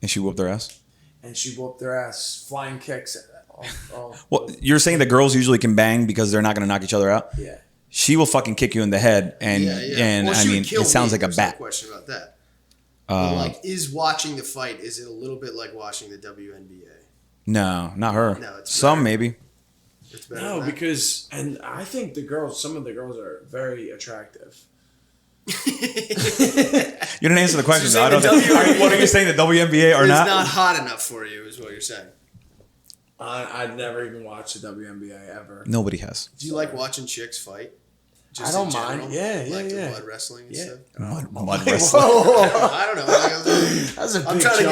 And she whooped their ass? and she whooped their ass, flying kicks. Well, you're saying that girls usually can bang because they're not going to knock each other out? Yeah. She will fucking kick you in the head, and Well, I she would mean, kill it sounds me, like a there's no bat. question about that. But like, is watching the fight? Is it a little bit like watching the WNBA? No, not her. No, it's Some better. maybe. It's better No, than that. because and I think some of the girls are very attractive. You didn't answer the question. So though. I don't you're saying think, the what are you saying? The WNBA or it's not? not hot enough for you, is what you're saying. I'd never even watched the WNBA ever. Nobody has. Do you like watching chicks fight? Just I don't in general, mind. Yeah, like the yeah. mud wrestling and stuff. Mud wrestling. I don't know. That's a big I'm trying to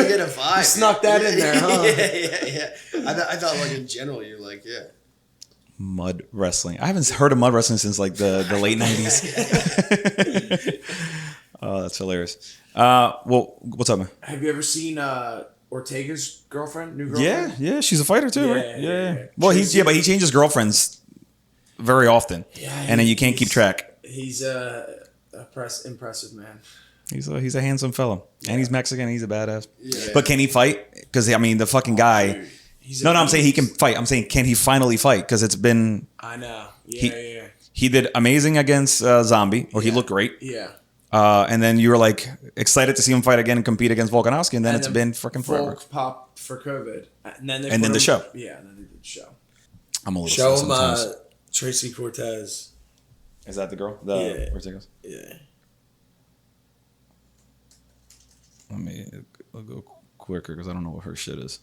get a vibe. You snuck that in there, huh? Yeah. I thought like in general, you're like, yeah. Mud wrestling. I haven't heard of mud wrestling since like the late 90s. Oh, that's hilarious. Well, what's up, man? Have you ever seen Ortega's new girlfriend? Yeah, she's a fighter too, right? Yeah. Well, but he changes girlfriends very often, and then you can't keep track. He's impressive man. He's a handsome fellow, and he's Mexican. He's a badass. Yeah. But can he fight? Because I mean, the fucking guy. Dude, I'm saying he can fight. I'm saying, can he finally fight? Because it's been. I know. He did amazing against Zombie, or he looked great. Yeah. And then you were like excited to see him fight again and compete against Volkanovski, and then it's been freaking forever. Volk popped for COVID, and then the show. Yeah, and then they did the show. I'm a little Show slow him sometimes. Tracy Cortez. Is that the girl? Yeah. Ortega's? Yeah. I'll go quicker because I don't know what her shit is.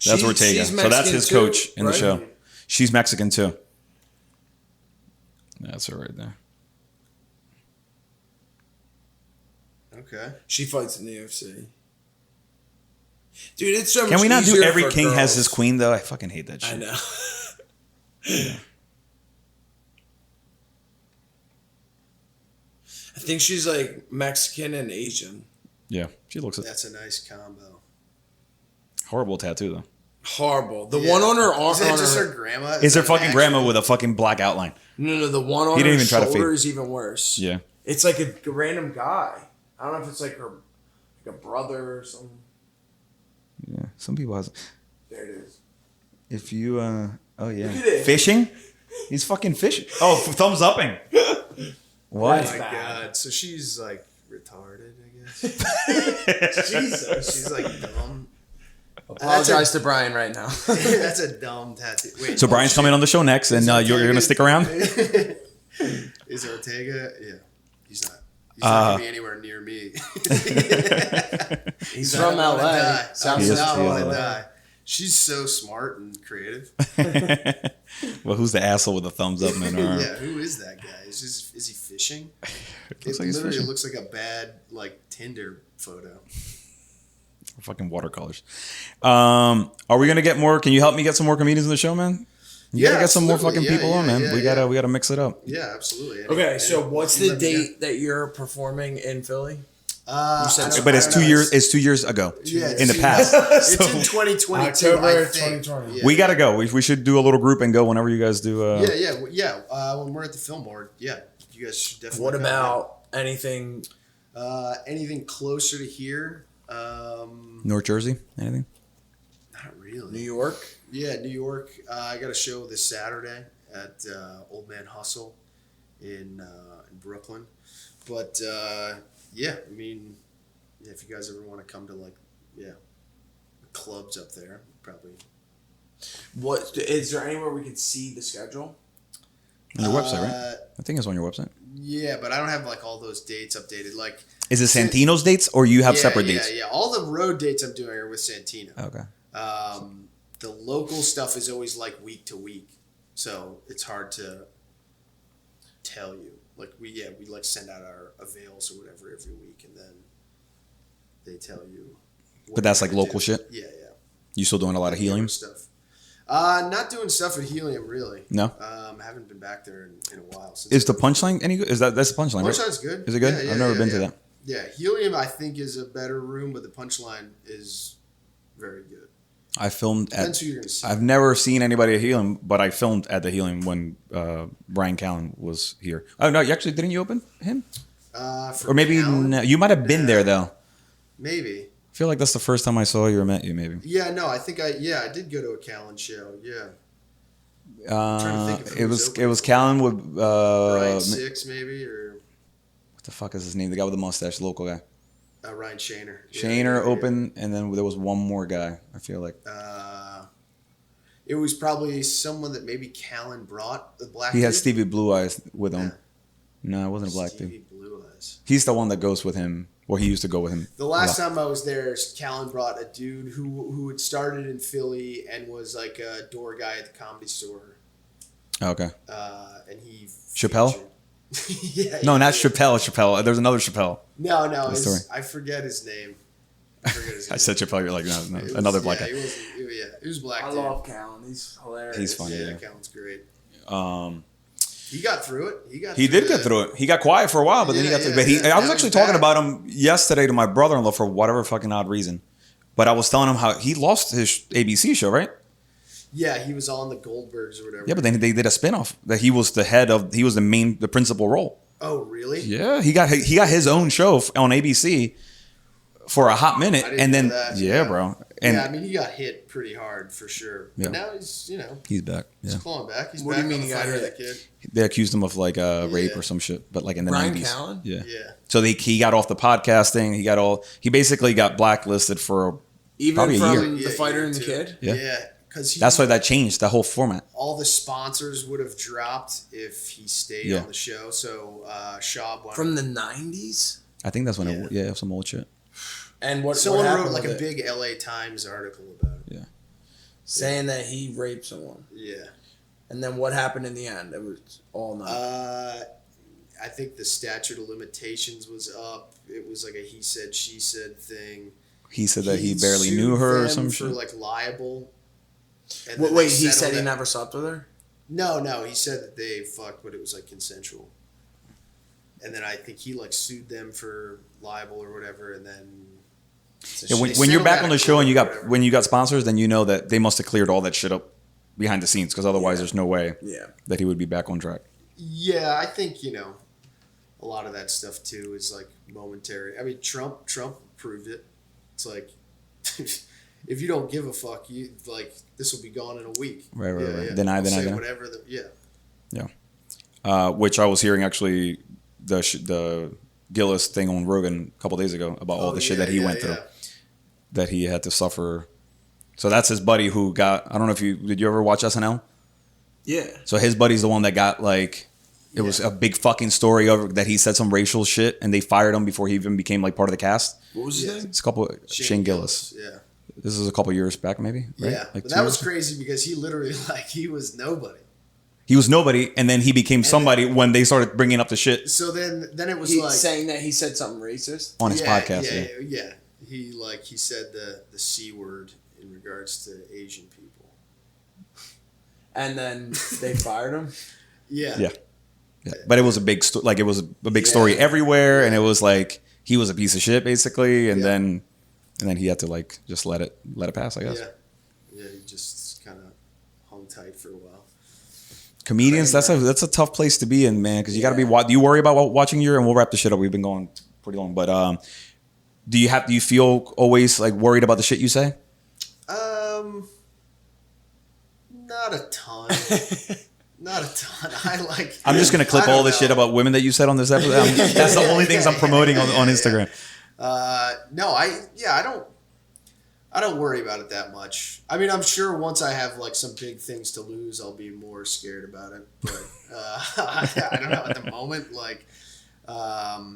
That's Ortega. She's So that's his Mexican coach too, in the show. She's Mexican too. That's her right there. Okay. She fights in the UFC. Dude, it's so much Can we not do easier every for king has girls. his queen though? I fucking hate that shit. I know. I think she's like Mexican and Asian. Yeah, she looks it. That's a nice combo. Horrible tattoo though. Horrible. The one on her arm. Is that just her grandma? Is her that fucking an grandma actual- with a fucking black outline? No, the one on He her didn't even try to shoulder fade. is even worse. Yeah. It's like a random guy. I don't know if it's like her, like a brother or something. Yeah. Some people has. There it is. If you oh yeah. Look at it. Fishing? He's fucking fishing. Oh, thumbs upping. What? Oh That's my bad. god! So she's like retarded, I guess. Jesus. She's like dumb. Apologize to Brian right now. That's a dumb tattoo. Wait. So Brian's coming on the show next, and you're gonna stick around. Is Ortega? Yeah. He's not. He's not gonna be anywhere near me. He's I from don't wanna LA. die. Sounds He I is- don't he is want to LA. die. She's so smart and creative. Well, who's the asshole with the thumbs up in her arm? Yeah, who is that guy? Is he fishing? Looks It like he's literally fishing. looks like a bad like Tinder photo. Fucking watercolors. Are we gonna get more? Can you help me get some more comedians in the show, man? You gotta get some more absolutely. fucking people on, man. Yeah, we gotta mix it up. Yeah, absolutely. Okay, so what's You the let me know. date that you're performing in Philly? You said But it's 2 years. It's 2 years ago. Yeah, in the past. It's So in 2022. October I think. 2020. Yeah. we gotta go. We should do a little group and go whenever you guys do. Yeah. When we're at the Fillmore, yeah, you guys should definitely. What come about anything? out. Anything closer to here? North Jersey. Anything? Not really. New York? Yeah, New York. I got a show this Saturday at Old Man Hustle in Brooklyn. But yeah, I mean, yeah, if you guys ever want to come to like, yeah, clubs up there, probably. What is there anywhere we could see the schedule? On your website, right? I think it's on your website. Yeah, but I don't have like all those dates updated. Like, Is it Santino's dates or you have separate dates? Yeah. All the road dates I'm doing are with Santino. Okay. The local stuff is always like week to week, so it's hard to tell you. Like we like send out our avails or whatever every week, and then they tell you. what But that's we're like gonna local do. shit? Yeah. You still doing a lot of helium? stuff. Not doing stuff at Helium really. No. Haven't been back there in a while. Since Is the punchline any good? That's the punchline, right? Punchline's good. Is it good? Yeah, I've never been yeah. to that. Yeah, Helium I think is a better room, but the Punchline is very good. I filmed at. Depends who you're gonna see. I've never seen anybody at Helium, but I filmed at the Helium when Brian Callen was here. Oh no, you actually didn't you open him? For Or maybe Callen? no, you might have been there though. Maybe. I feel like that's the first time I saw you or met you. Maybe. Yeah, no, I think I did go to a Callen show. Yeah, trying to think of who It was was open. it was Callen with Ryan what Six maybe or the fuck is his name? The guy with the mustache, the local guy. Ryan Shaner. Yeah, Shaner yeah. open, and then there was one more guy. I feel like It was probably someone that maybe Callen brought the black. he had dude. Stevie Blue Eyes with him. Yeah. No, it wasn't a black dude. Stevie Blue Eyes. He's the one that goes with him, or he used to go with him. The last time I was there, Callen brought a dude who had started in Philly and was like a door guy at the Comedy Store. Okay. And he Chappelle? Yeah. No, not Chappelle. Chappelle. There's another Chappelle. No. Story. I forget his name. I said Chappelle. You're like, no, another black guy. He was black. I dude. love Callan. He's hilarious. He's funny. Yeah, Callan's great. He got through it. He did get through it. He got quiet for a while, but then he got through it. But I was actually talking about him yesterday to my brother-in-law for whatever fucking odd reason. But I was telling him how he lost his ABC show, right? Yeah, he was on the Goldbergs or whatever. Yeah, but then they did a spinoff that he was the principal role. Oh, really? Yeah, he got his own show on ABC for a hot minute, and then bro. And I mean, he got hit pretty hard for sure. Yeah. But now he's back. Yeah. He's clawing back. He's What back do you mean on he the got fight hit? with the kid. They accused him of like rape or some shit, but like in the Brian 90s. Callan? Yeah. Yeah. So he got off the podcasting. He basically got blacklisted for Even probably a year. from the fighter and the kid? Yeah. Yeah. Because That's why that changed the whole format. all the sponsors would have dropped if he stayed Yeah. on the show. So Schaub went From the 90s? I think that's when some old shit. And what Someone what wrote happened like with a it? big LA Times article about it. Yeah. Saying that he raped someone. Yeah. And then what happened in the end? It was all night. I think the statute of limitations was up. It was like a he said, she said thing. He said that he barely sued knew her or them some for shit. like libel. And Wait, then they he settled said he it. never slept with her? No, he said that they fucked, but it was like consensual. And then I think he like sued them for libel or whatever, and then Yeah, when they you're settled back out on of the show and court you got sponsors, then you know that they must have cleared all that shit up behind the scenes, because otherwise there's no way Yeah. that he would be back on track. Yeah, I think a lot of that stuff too is like momentary. I mean, Trump proved it. It's like if you don't give a fuck, you like this will be gone in a week. Right. Yeah. Deny. Whatever. Which I was hearing actually the Gillis thing on Rogan a couple days ago about all the shit that he went through, that he had to suffer. So that's his buddy who got. I don't know if did you ever watch SNL? Yeah. So his buddy's the one that got like. It was a big fucking story over that he said some racial shit and they fired him before he even became like part of the cast. What was his name? It's a couple. Shane Gillis. Yeah. This is a couple years back, maybe. Right? Yeah, like but that was crazy because he literally he was nobody. He was nobody, and then he became somebody when they started bringing up the shit So then it was He's saying that he said something racist? on his podcast. Yeah. He said the C word in regards to Asian people. And then they fired him? Yeah. But it was a big it was a big story everywhere, and it was like he was a piece of shit basically, and then he had to like just let it pass, I guess. Yeah. He just kind of hung tight for a while. Comedians, that's a tough place to be in, man, because you got to be. Do you worry about watching and we'll wrap the shit up. We've been going pretty long, but do you feel always like worried about the shit you say? Not a ton. Not a ton. I'm just gonna clip all the shit about women that you said on this episode. That's the only things I'm promoting on Instagram. No, I don't worry about it that much. I mean, I'm sure once I have like some big things to lose, I'll be more scared about it. But I don't know at the moment. Like, I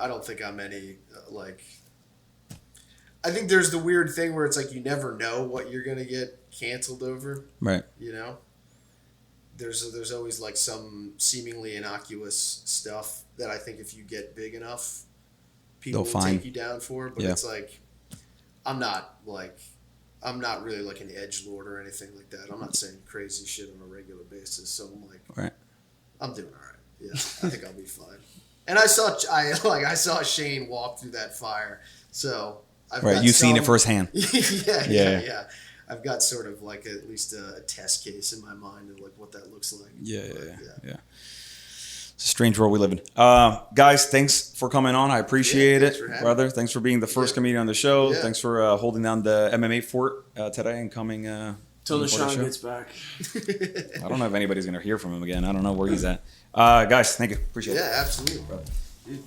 don't think I'm any like. I think there's the weird thing where it's like you never know what you're gonna get canceled over. Right. You know. There's always like some seemingly innocuous stuff that I think if you get big enough, people will take you down for. But it's like, I'm not really like an edgelord or anything like that. I'm not saying crazy shit on a regular basis. So I'm like, I'm doing all right. Yeah, I think I'll be fine. And I saw Shane walk through that fire. So you've seen it firsthand. Yeah. I've got sort of like at least a test case in my mind of like what that looks like. Yeah. It's a strange world we live in. Guys, thanks for coming on. I appreciate it, brother. Thanks for being the first comedian on the show. Yeah. Thanks for holding down the MMA fort today and coming. Till the Sean gets back. I don't know if anybody's going to hear from him again. I don't know where he's at. Guys, thank you. Appreciate it. Yeah, absolutely, brother. Dude.